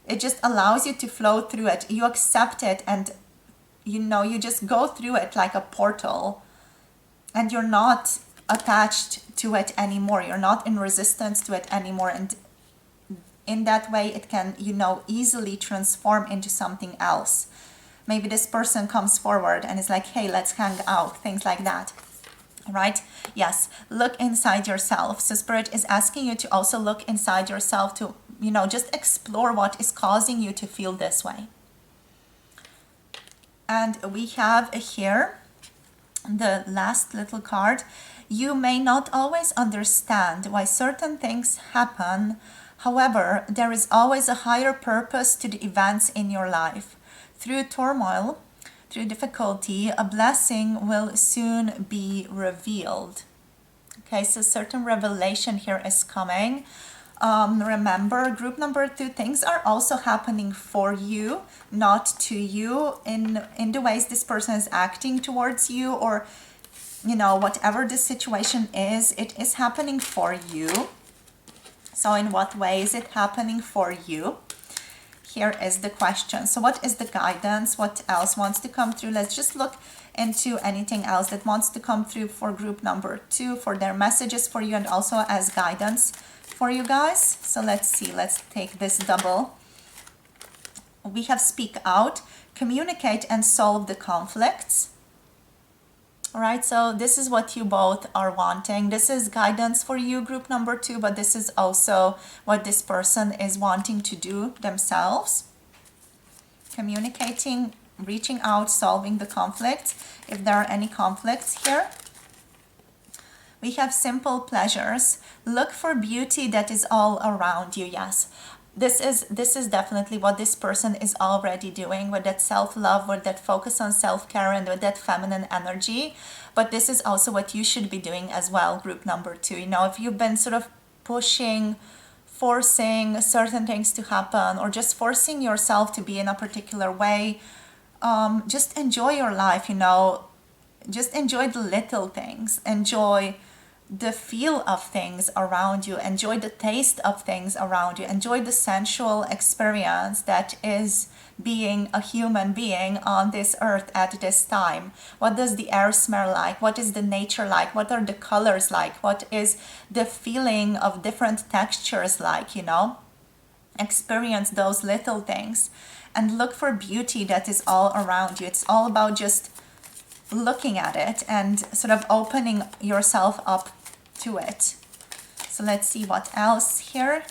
it just allows you to flow through it. You accept it, and you know, you just go through it like a portal, and you're not attached to it anymore. You're not in resistance to it anymore. And in that way, it can, you know, easily transform into something else. Maybe this person comes forward and is like, hey, let's hang out, things like that, right? Yes, look inside yourself. So Spirit is asking you to also look inside yourself, to, you know, just explore what is causing you to feel this way. And we have here the last little card. You may not always understand why certain things happen. However, there is always a higher purpose to the events in your life. Through turmoil, through difficulty, a blessing will soon be revealed. Okay, so certain revelation here is coming. Remember, group number 2, things are also happening for you, not to you, in the ways this person is acting towards you, or, you know, whatever the situation is, it is happening for you. So in what way is it happening for you? Here is the question. So what is the guidance? What else wants to come through? Let's just look into anything else that wants to come through for group number 2, for their messages for you, and also as guidance for you guys. So let's see. Let's take this double. we have speak out, communicate and solve the conflicts. All right, so this is what you both are wanting. This is guidance for you, group number 2, but this is also what this person is wanting to do themselves. Communicating, reaching out, solving the conflicts, if there are any conflicts here. We have simple pleasures. Look for beauty that is all around you. Yes, this is definitely what this person is already doing with that self-love, with that focus on self-care and with that feminine energy. But this is also what you should be doing as well, group number 2. You know, if you've been sort of pushing, forcing certain things to happen, or just forcing yourself to be in a particular way, just enjoy your life, you know. Just enjoy the little things. Enjoy the feel of things around you. Enjoy the taste of things around you. Enjoy the sensual experience that is being a human being on this earth at this time. What does the air smell like? What is the nature like? What are the colors like? What is the feeling of different textures like, you know? Experience those little things and look for beauty that is all around you. It's all about just looking at it and sort of opening yourself up to it. So let's see what else here.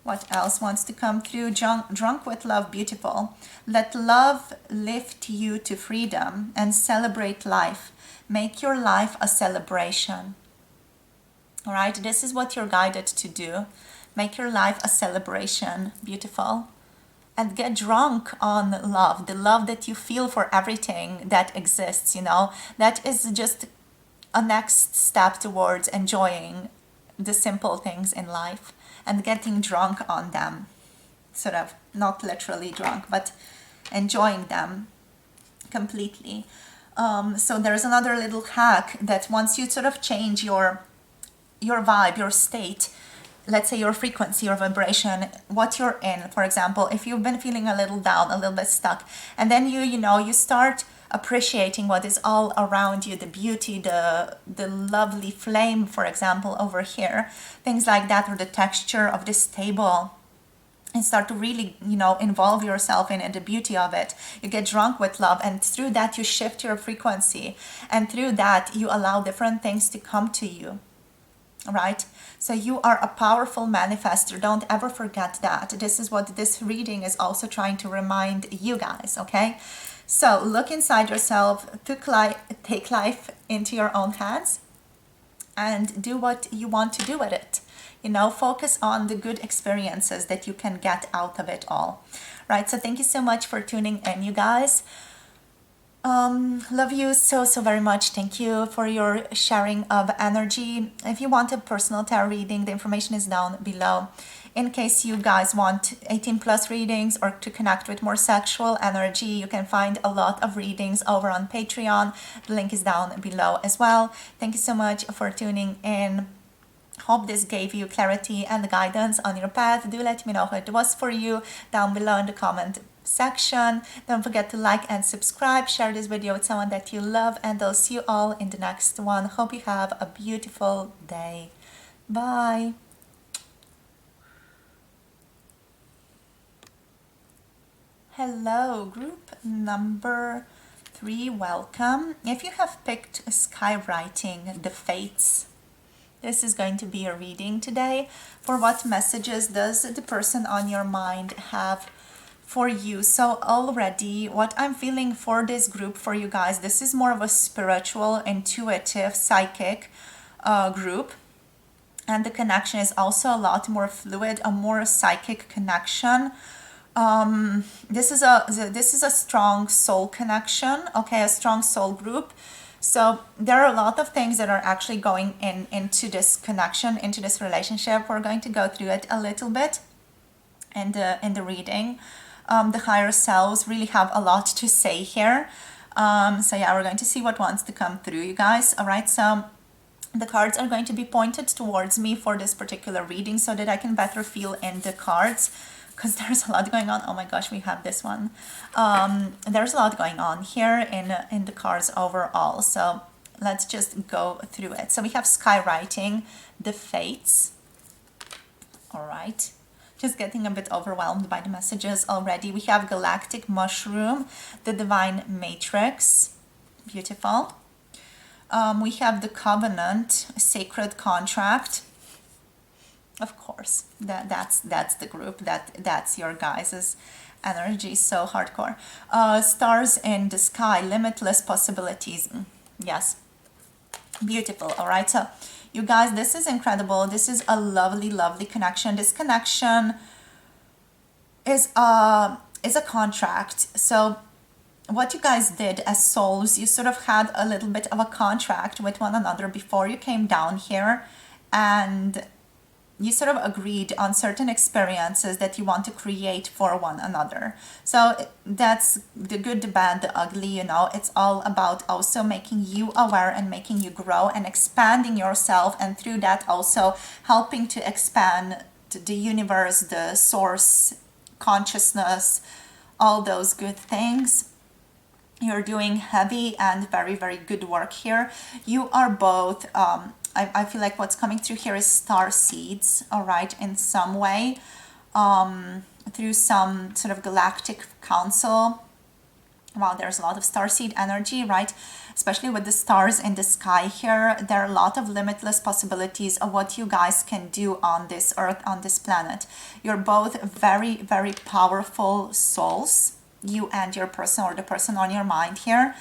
What else wants to come through? Drunk with love, beautiful. Let love lift you to freedom and celebrate life. Make your life a celebration. All right, this is what you're guided to do. Make your life a celebration, beautiful. And get drunk on love, the love that you feel for everything that exists, you know. That is just a next step towards enjoying the simple things in life and getting drunk on them. Sort of, not literally drunk, but enjoying them completely. So there's another little hack that once you sort of change your vibe, your state, let's say your frequency or vibration, what you're in, for example, if you've been feeling a little down, a little bit stuck, and then you start appreciating what is all around you, the beauty, the lovely flame, for example, over here, things like that, or the texture of this table, and start to really, involve yourself in it, the beauty of it. You get drunk with love, and through that you shift your frequency, and through that you allow different things to come to you. Right? So you are a powerful manifestor. Don't ever forget that. This is what this reading is also trying to remind you guys, okay? So look inside yourself, take life into your own hands and do what you want to do with it. Focus on the good experiences that you can get out of it all. Right? So thank you so much for tuning in, you guys. Love you so very much. Thank you for your sharing of energy. If you want a personal tarot reading, the information is down below. In case you guys want 18+ readings or to connect with more sexual energy, you can find a lot of readings over on Patreon. The link is down below as well. Thank you so much for tuning in. Hope this gave you clarity and guidance on your path. Do let me know how it was for you down below in the comment section. Don't forget to like and subscribe. Share this video with someone that you love, and I'll see you all in the next one. Hope you have a beautiful day. Bye. Hello, group number 3. Welcome. If you have picked Skywriting, the Fates, this is going to be a reading today. For what messages does the person on your mind have for you? So already what I'm feeling for this group, for you guys, this is more of a spiritual, intuitive, psychic group, and the connection is also a lot more fluid, a more psychic connection. This is a strong soul connection, okay, a strong soul group. So there are a lot of things that are actually going into this connection, into this relationship. We're going to go through it a little bit in the reading. The higher selves really have a lot to say here. So yeah, we're going to see what wants to come through, you guys. All right, so the cards are going to be pointed towards me for this particular reading so that I can better feel in the cards, because there's a lot going on. Oh my gosh, we have this one. There's a lot going on here in the cards overall. So let's just go through it. So we have Skywriting, the Fates. All right. Just getting a bit overwhelmed by the messages already. We have galactic mushroom, the divine matrix, beautiful. We have the covenant, sacred contract. Of course, that's the group, that's your guys' energy, so hardcore. Stars in the sky, limitless possibilities. Yes, beautiful. All right, so you guys, this is incredible. This is a lovely, lovely connection. This connection is a contract. So what you guys did as souls, you sort of had a little bit of a contract with one another before you came down here, and you sort of agreed on certain experiences that you want to create for one another. So that's the good, the bad, the ugly, you know. It's all about also making you aware and making you grow and expanding yourself, and through that also helping to expand the universe, the source, consciousness, all those good things. You're doing heavy and very, very good work here. You are both, I feel like what's coming through here is star seeds, all right, in some way, through some sort of galactic council. Wow, there's a lot of starseed energy, right? Especially with the stars in the sky here. There are a lot of limitless possibilities of what you guys can do on this earth, on this planet. You're both very, very powerful souls, you and your person, or the person on your mind here.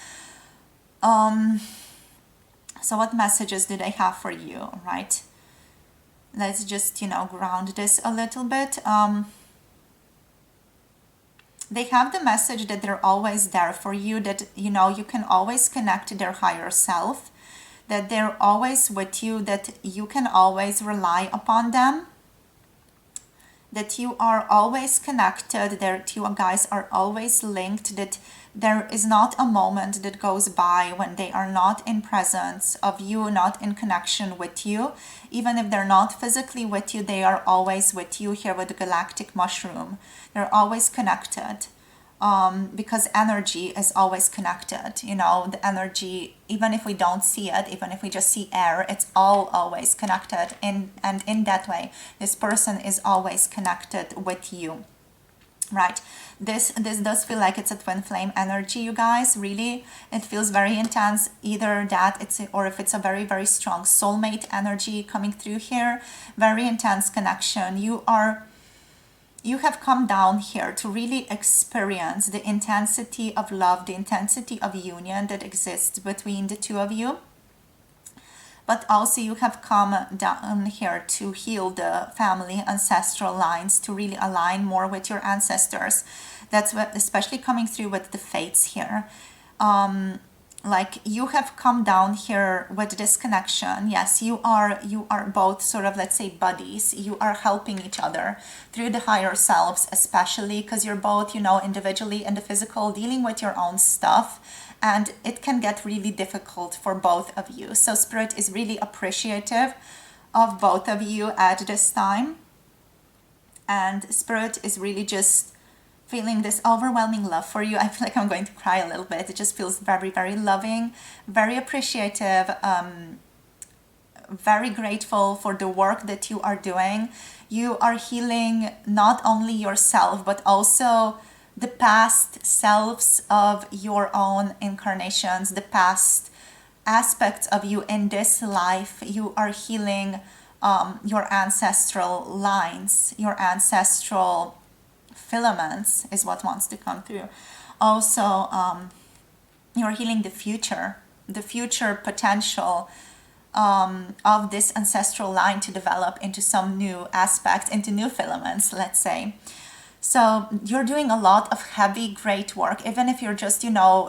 So what messages did I have for you, right? Let's just, ground this a little bit. They have the message that they're always there for you, that, you can always connect to their higher self, that they're always with you, that you can always rely upon them, that you are always connected, that you guys are always linked, that there is not a moment that goes by when they are not in presence of you, not in connection with you. Even if they're not physically with you, they are always with you here with the galactic mushroom. They're always connected, because energy is always connected. The energy, even if we don't see it, even if we just see air, it's all always connected. And in that way, this person is always connected with you. Right, this does feel like it's a twin flame energy, you guys. Really, it feels very intense. Either that, or if it's a very, very strong soulmate energy coming through here, very intense connection. You have come down here to really experience the intensity of love, the intensity of union that exists between the two of you. But also you have come down here to heal the family ancestral lines, to really align more with your ancestors. That's what, especially coming through with the fates here. Like you have come down here with this connection. Yes, you are both sort of, let's say, buddies. You are helping each other through the higher selves, especially because you're both, individually in the physical, dealing with your own stuff. And it can get really difficult for both of you. So Spirit is really appreciative of both of you at this time. And Spirit is really just feeling this overwhelming love for you. I feel like I'm going to cry a little bit. It just feels very, very loving, very appreciative, very grateful for the work that you are doing. You are healing not only yourself, but also the past selves of your own incarnations, the past aspects of you in this life. You are healing your ancestral lines, your ancestral filaments is what wants to come through. Also, you're healing the future potential of this ancestral line to develop into some new aspects, into new filaments, let's say. So you're doing a lot of heavy, great work. Even if you're just,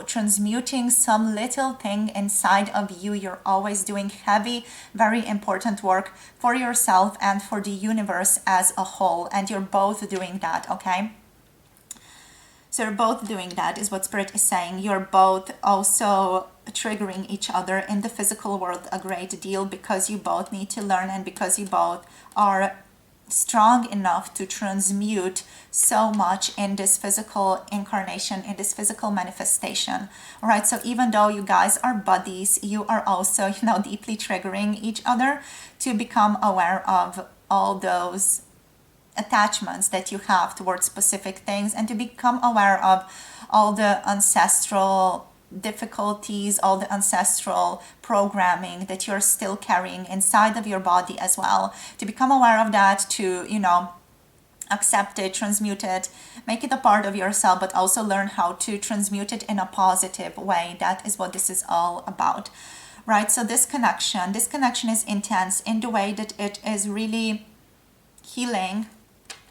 transmuting some little thing inside of you, you're always doing heavy, very important work for yourself and for the universe as a whole. And you're both doing that, okay? So you're both doing that is what Spirit is saying. You're both also triggering each other in the physical world a great deal, because you both need to learn, and because you both are strong enough to transmute so much in this physical incarnation, in this physical manifestation. All right, so even though you guys are buddies, you are also, deeply triggering each other to become aware of all those attachments that you have towards specific things, and to become aware of all the ancestral difficulties, all the ancestral programming that you're still carrying inside of your body as well. To become aware of that, to, you know, accept it, transmute it, make it a part of yourself, but also learn how to transmute it in a positive way. That is what this is all about, right? So this connection is intense in the way that it is really healing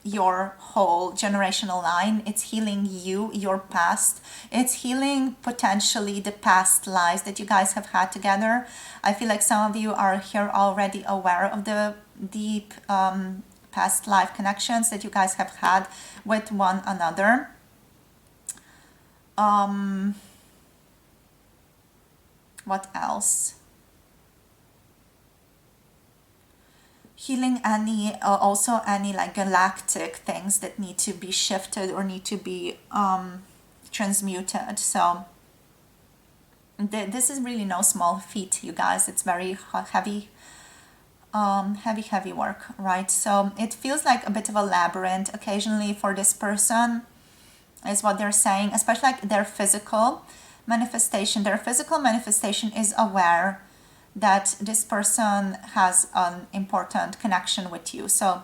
your whole generational line. It's healing you, your past. It's healing potentially the past lives that you guys have had together. I feel like some of you are here already aware of the deep past life connections that you guys have had with one another. What else? Healing any also any like galactic things that need to be shifted or need to be transmuted. So this is really no small feat, you guys. It's very heavy heavy work, right? So it feels like a bit of a labyrinth occasionally for this person, is what they're saying, especially like their physical manifestation. Their physical manifestation is aware that this person has an important connection with you. So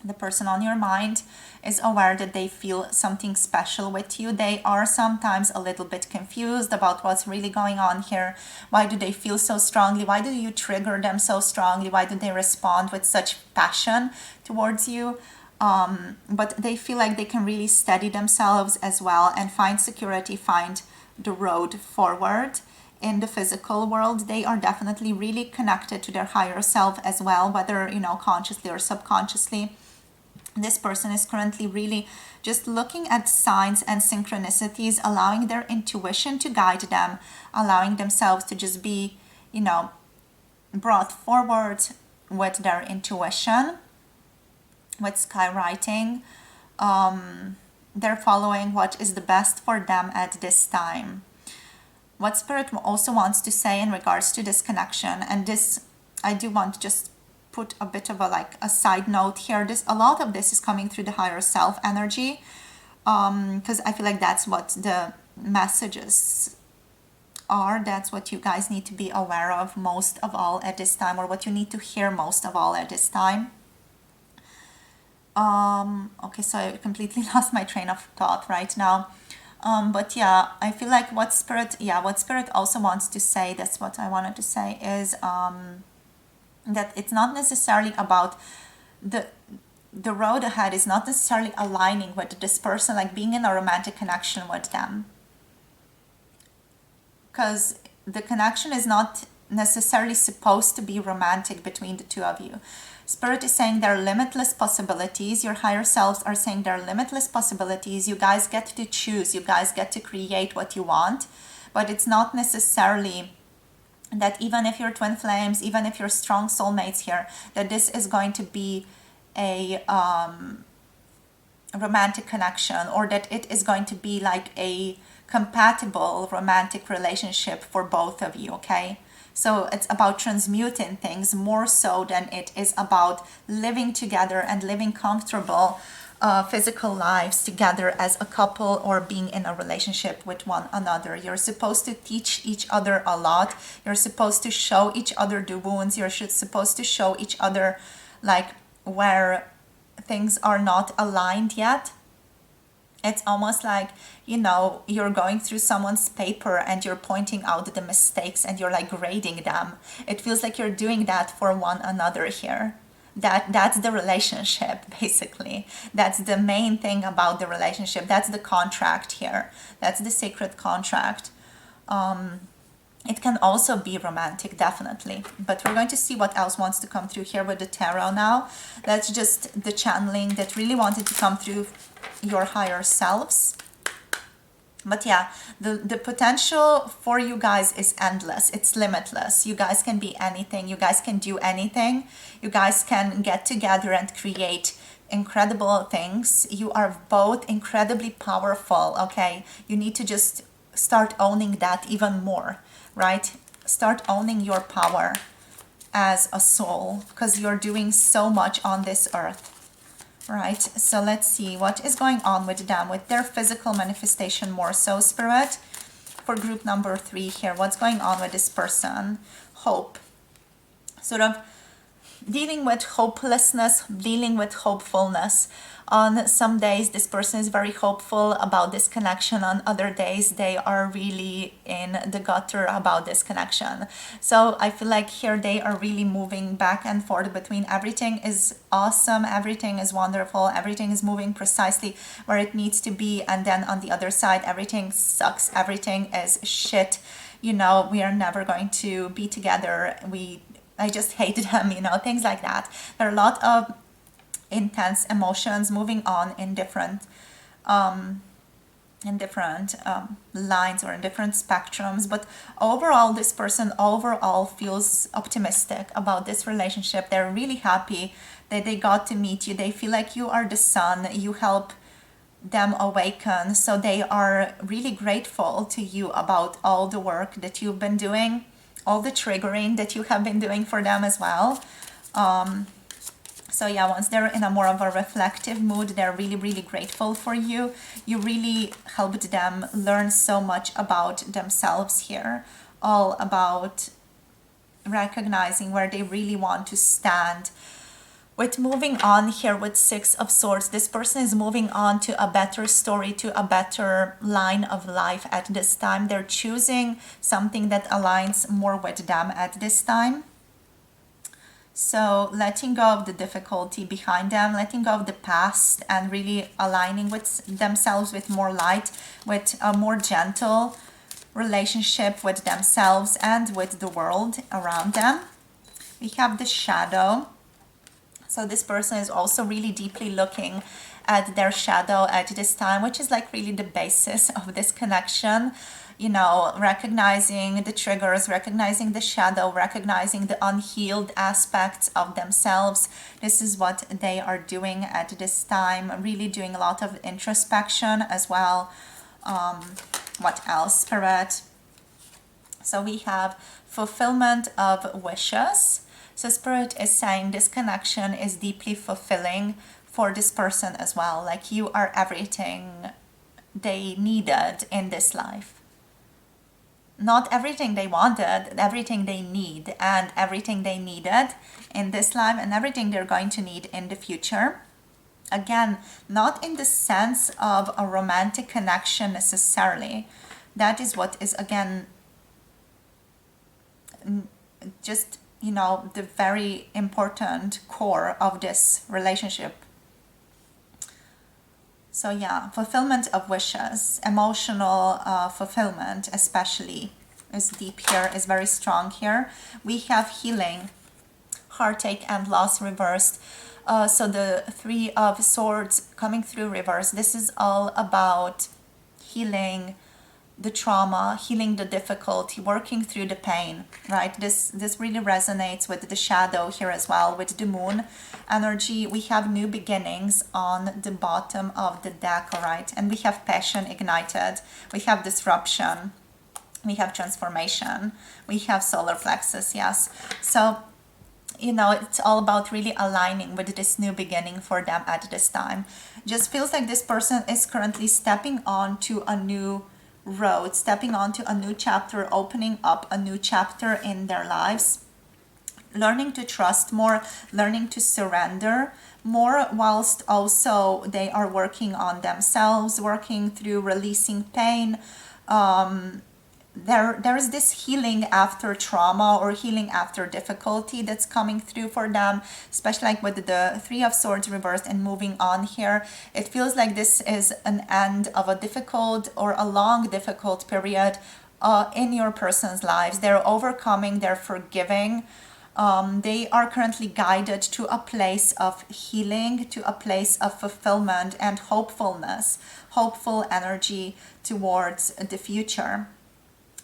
the person on your mind is aware that they feel something special with you. They are sometimes a little bit confused about what's really going on here. Why do they feel so strongly? Why do you trigger them so strongly? Why do they respond with such passion towards you? But they feel like they can really steady themselves as well and find security, find the road forward. In the physical world, they are definitely really connected to their higher self as well, whether, you know, consciously or subconsciously. This person is currently really just looking at signs and synchronicities, allowing their intuition to guide them, allowing themselves to just be, you know, brought forward with their intuition. With skywriting, they're following what is the best for them at this time. What Spirit also wants to say in regards to this connection, and this, I do want to just put a bit of a side note here. A lot of this is coming through the higher self energy, because I feel like that's what the messages are. That's what you guys need to be aware of most of all at this time, or what you need to hear most of all at this time. Okay, so I completely lost my train of thought right now. But yeah, I feel like what Spirit also wants to say, that's what I wanted to say, is that it's not necessarily about the road ahead is not necessarily aligning with this person, like being in a romantic connection with them. Because the connection is not necessarily supposed to be romantic between the two of you. Spirit is saying there are limitless possibilities. Your higher selves are saying there are limitless possibilities. You guys get to choose. You guys get to create what you want. But it's not necessarily that even if you're twin flames, even if you're strong soulmates here, that this is going to be a romantic connection, or that it is going to be like a compatible romantic relationship for both of you, okay? So it's about transmuting things more so than it is about living together and living comfortable physical lives together as a couple, or being in a relationship with one another. You're supposed to teach each other a lot. You're supposed to show each other the wounds. You're supposed to show each other like where things are not aligned yet. It's almost like, you know, you're going through someone's paper and you're pointing out the mistakes and you're like grading them. It feels like you're doing that for one another here. That's the relationship, basically. That's the main thing about the relationship. That's the contract here. That's the sacred contract. It can also be romantic, definitely. But we're going to see what else wants to come through here with the tarot now. That's just the channeling that really wanted to come through your higher selves. But yeah, the potential for you guys is endless. It's limitless. You guys can be anything. You guys can do anything. You guys can get together and create incredible things. You are both incredibly powerful, okay? You need to just start owning that even more, right? Start owning your power as a soul, because you're doing so much on this earth, right? So let's see what is going on with them, with their physical manifestation more so, Spirit. For group number 3 here, what's going on with this person? Hope. Sort of dealing with hopelessness, dealing with hopefulness. On some days, this person is very hopeful about this connection. On other days, they are really in the gutter about this connection. So I feel like here they are really moving back and forth between everything is awesome, everything is wonderful, everything is moving precisely where it needs to be. And then on the other side, everything sucks, everything is shit. You know, we are never going to be together. I just hate them, you know, things like that. There are a lot of intense emotions moving on in different lines or in different spectrums, but overall this person overall feels optimistic about this relationship. They're really happy that they got to meet you. They feel like you are the sun, you help them awaken, so they are really grateful to you about all the work that you've been doing, all the triggering that you have been doing for them as well. So yeah, once they're in a more of a reflective mood, they're really, really grateful for you. You really helped them learn so much about themselves here, all about recognizing where they really want to stand. With moving on here with 6 of Swords, this person is moving on to a better story, to a better line of life at this time. They're choosing something that aligns more with them at this time. So letting go of the difficulty behind them, letting go of the past, and really aligning with themselves with more light, with a more gentle relationship with themselves and with the world around them. We have the Shadow. So this person is also really deeply looking at their shadow at this time, which is like really the basis of this connection. You know, recognizing the triggers, recognizing the shadow, recognizing the unhealed aspects of themselves. This is what they are doing at this time, really doing a lot of introspection as well. What else, Spirit? So we have fulfillment of wishes. So Spirit is saying this connection is deeply fulfilling for this person as well. Like you are everything they needed in this life. Not everything they wanted, everything they need, and everything they needed in this life and everything they're going to need in the future. Again, not in the sense of a romantic connection necessarily. That is what is, again, just, you know, the very important core of this relationship. So yeah, fulfillment of wishes, emotional fulfillment especially is deep here, is very strong here. We have healing, heartache and loss reversed. So the 3 of Swords coming through reverse. This is all about healing the trauma, healing the difficulty, working through the pain, right? This really resonates with the Shadow here as well, with the Moon energy. We have new beginnings on the bottom of the deck, all right? And we have passion ignited, we have disruption, we have transformation, we have solar plexus, yes. So, you know, it's all about really aligning with this new beginning for them at this time. Just feels like this person is currently stepping on to a new road, stepping onto a new chapter, opening up a new chapter in their lives, learning to trust more, learning to surrender more, whilst also they are working on themselves, working through releasing pain. There is this healing after trauma or healing after difficulty that's coming through for them, especially like with the 3 of Swords reversed and moving on here. It feels like this is an end of a difficult or a long difficult period in your person's lives. They're overcoming, they're forgiving. They are currently guided to a place of healing, to a place of fulfillment and hopefulness, hopeful energy towards the future.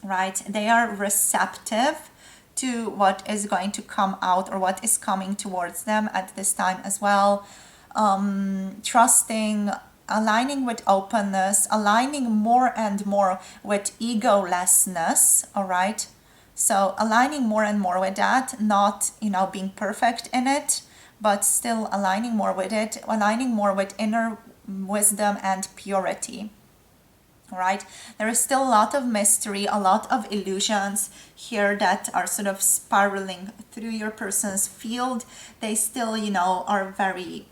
Right? They are receptive to what is going to come out or what is coming towards them at this time as well. Trusting, aligning with openness, aligning more and more with egolessness, all right? So aligning more and more with that, not, you know, being perfect in it, but still aligning more with it, aligning more with inner wisdom and purity. Right, there is still a lot of mystery, a lot of illusions here that are sort of spiraling through your person's field. They still, you know, are very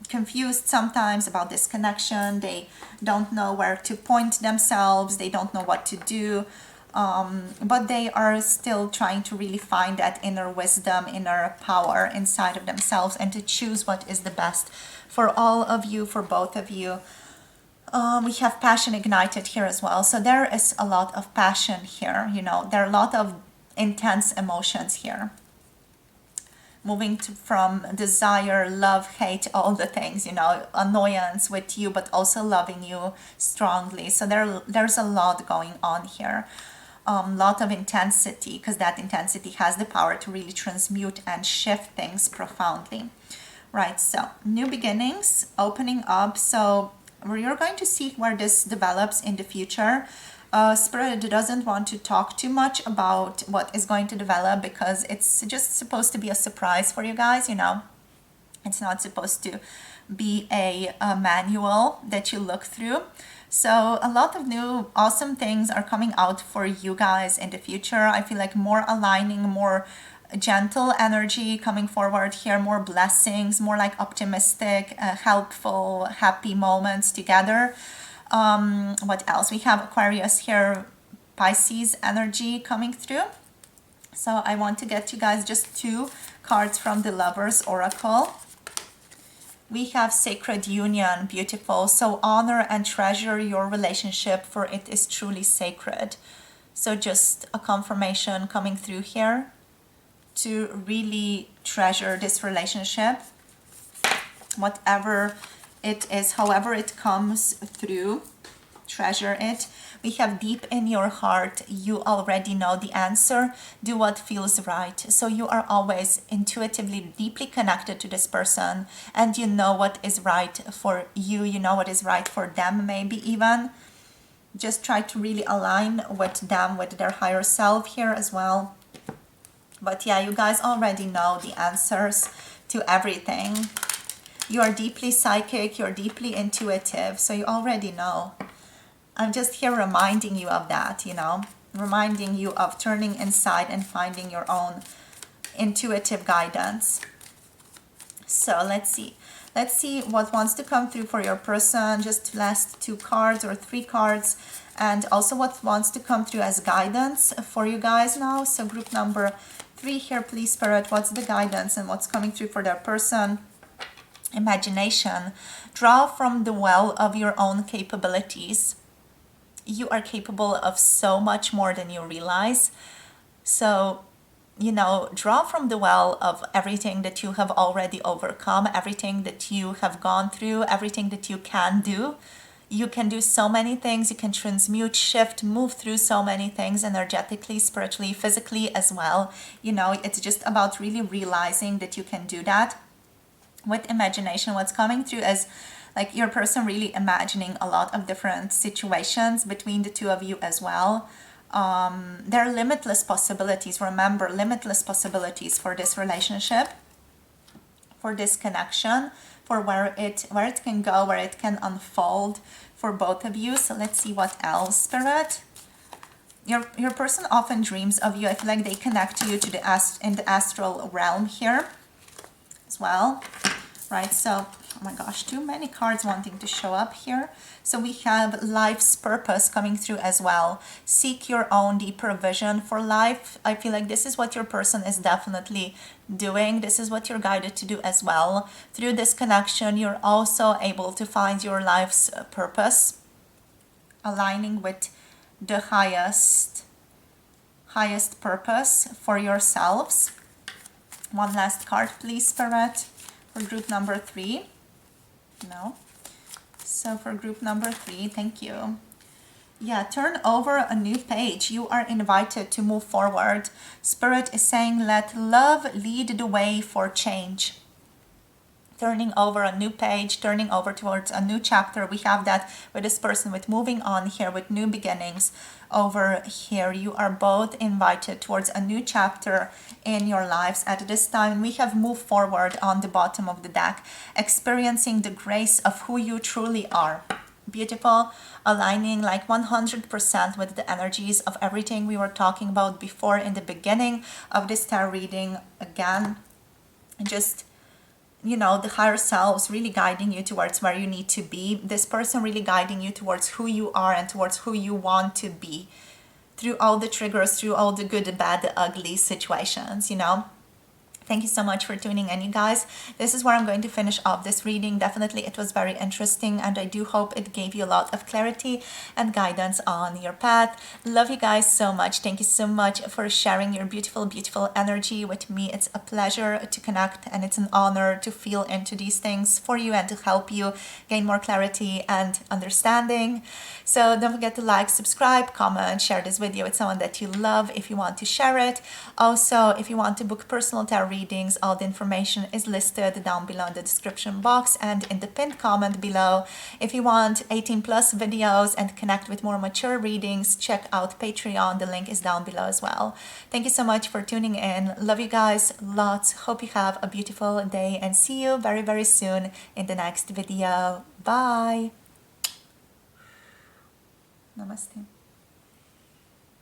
confused sometimes about this connection. They don't know where to point themselves, they don't know what to do, but they are still trying to really find that inner wisdom, inner power inside of themselves, and to choose what is the best for all of you, for both of you. We have passion ignited here as well. So there is a lot of passion here, you know, there are a lot of intense emotions here. Moving from desire, love, hate, all the things, you know, annoyance with you, but also loving you strongly. So there's a lot going on here. Lot of intensity, because that intensity has the power to really transmute and shift things profoundly. Right, so new beginnings, opening up. So you're going to see where this develops in the future. Spirit doesn't want to talk too much about what is going to develop because it's just supposed to be a surprise for you guys, you know. It's not supposed to be a manual that you look through. So a lot of new awesome things are coming out for you guys in the future. I feel like more aligning, more gentle energy coming forward here, more blessings, more like optimistic, helpful, happy moments together. What else? We have Aquarius here, Pisces energy coming through. So I want to get you guys just 2 cards from the Lovers Oracle. We have Sacred Union, beautiful. So honor and treasure your relationship, for it is truly sacred. So just a confirmation coming through here to really treasure this relationship, whatever it is, however it comes through, treasure it. We have deep in your heart, you already know the answer. Do what feels right. So you are always intuitively deeply connected to this person, and you know what is right for you, you know what is right for them, maybe even. Just try to really align with them, with their higher self here as well. But yeah, you guys already know the answers to everything. You are deeply psychic, you're deeply intuitive, so you already know. I'm just here reminding you of that, you know, reminding you of turning inside and finding your own intuitive guidance. So let's see. Let's see what wants to come through for your person. Just last 2 cards or 3 cards. And also what wants to come through as guidance for you guys now. So group number 3 here, please, Spirit. What's the guidance and what's coming through for their person? Imagination. Draw from the well of your own capabilities. You are capable of so much more than you realize. So, you know, draw from the well of everything that you have already overcome, everything that you have gone through, everything that you can do. You can do so many things. You can transmute, shift, move through so many things energetically, spiritually, physically as well. You know, it's just about really realizing that you can do that. With imagination, what's coming through is like your person really imagining a lot of different situations between the 2 of you as well. There are limitless possibilities. Remember, limitless possibilities for this relationship, for this connection, for where it can go, where it can unfold for both of you. So let's see what else, Spirit. Your person often dreams of you. I feel like they connect to you to in the astral realm here as well. Right, so oh my gosh, too many cards wanting to show up here. So we have life's purpose coming through as well. Seek your own deeper vision for life. I feel like this is what your person is definitely doing. This is what you're guided to do as well. Through this connection, you're also able to find your life's purpose, aligning with the highest purpose for yourselves. One last card, please, Spirit, for group number 3. No. So for group number 3, thank you. Yeah, turn over a new page. You are invited to move forward. Spirit is saying, let love lead the way for change. turning over a new page, turning over towards a new chapter. We have that with this person with moving on here, with new beginnings. Over here, you are both invited towards a new chapter in your lives at this time. We have moved forward on the bottom of the deck, experiencing the grace of who you truly are. Beautiful, aligning like 100% with the energies of everything we were talking about before in the beginning of this tarot reading. Again, just, you know, the higher selves really guiding you towards where you need to be. This person really guiding you towards who you are and towards who you want to be through all the triggers, through all the good, the bad, the ugly situations, you know. Thank you so much for tuning in, you guys. This is where I'm going to finish off this reading. Definitely it was very interesting, and I do hope it gave you a lot of clarity and guidance on your path. Love you guys so much. Thank you so much for sharing your beautiful, beautiful energy with me. It's a pleasure to connect, and it's an honor to feel into these things for you and to help you gain more clarity and understanding. So don't forget to like, subscribe, comment, share this video with someone that you love if you want to share it. Also, if you want to book personal tarot readings, all the information is listed down below in the description box and in the pinned comment below. If you want 18 plus videos and connect with more mature readings, check out Patreon. The link is down below as well. Thank you so much for tuning in. Love you guys lots. Hope you have a beautiful day, and see you very, very soon in the next video. Bye. Namaste.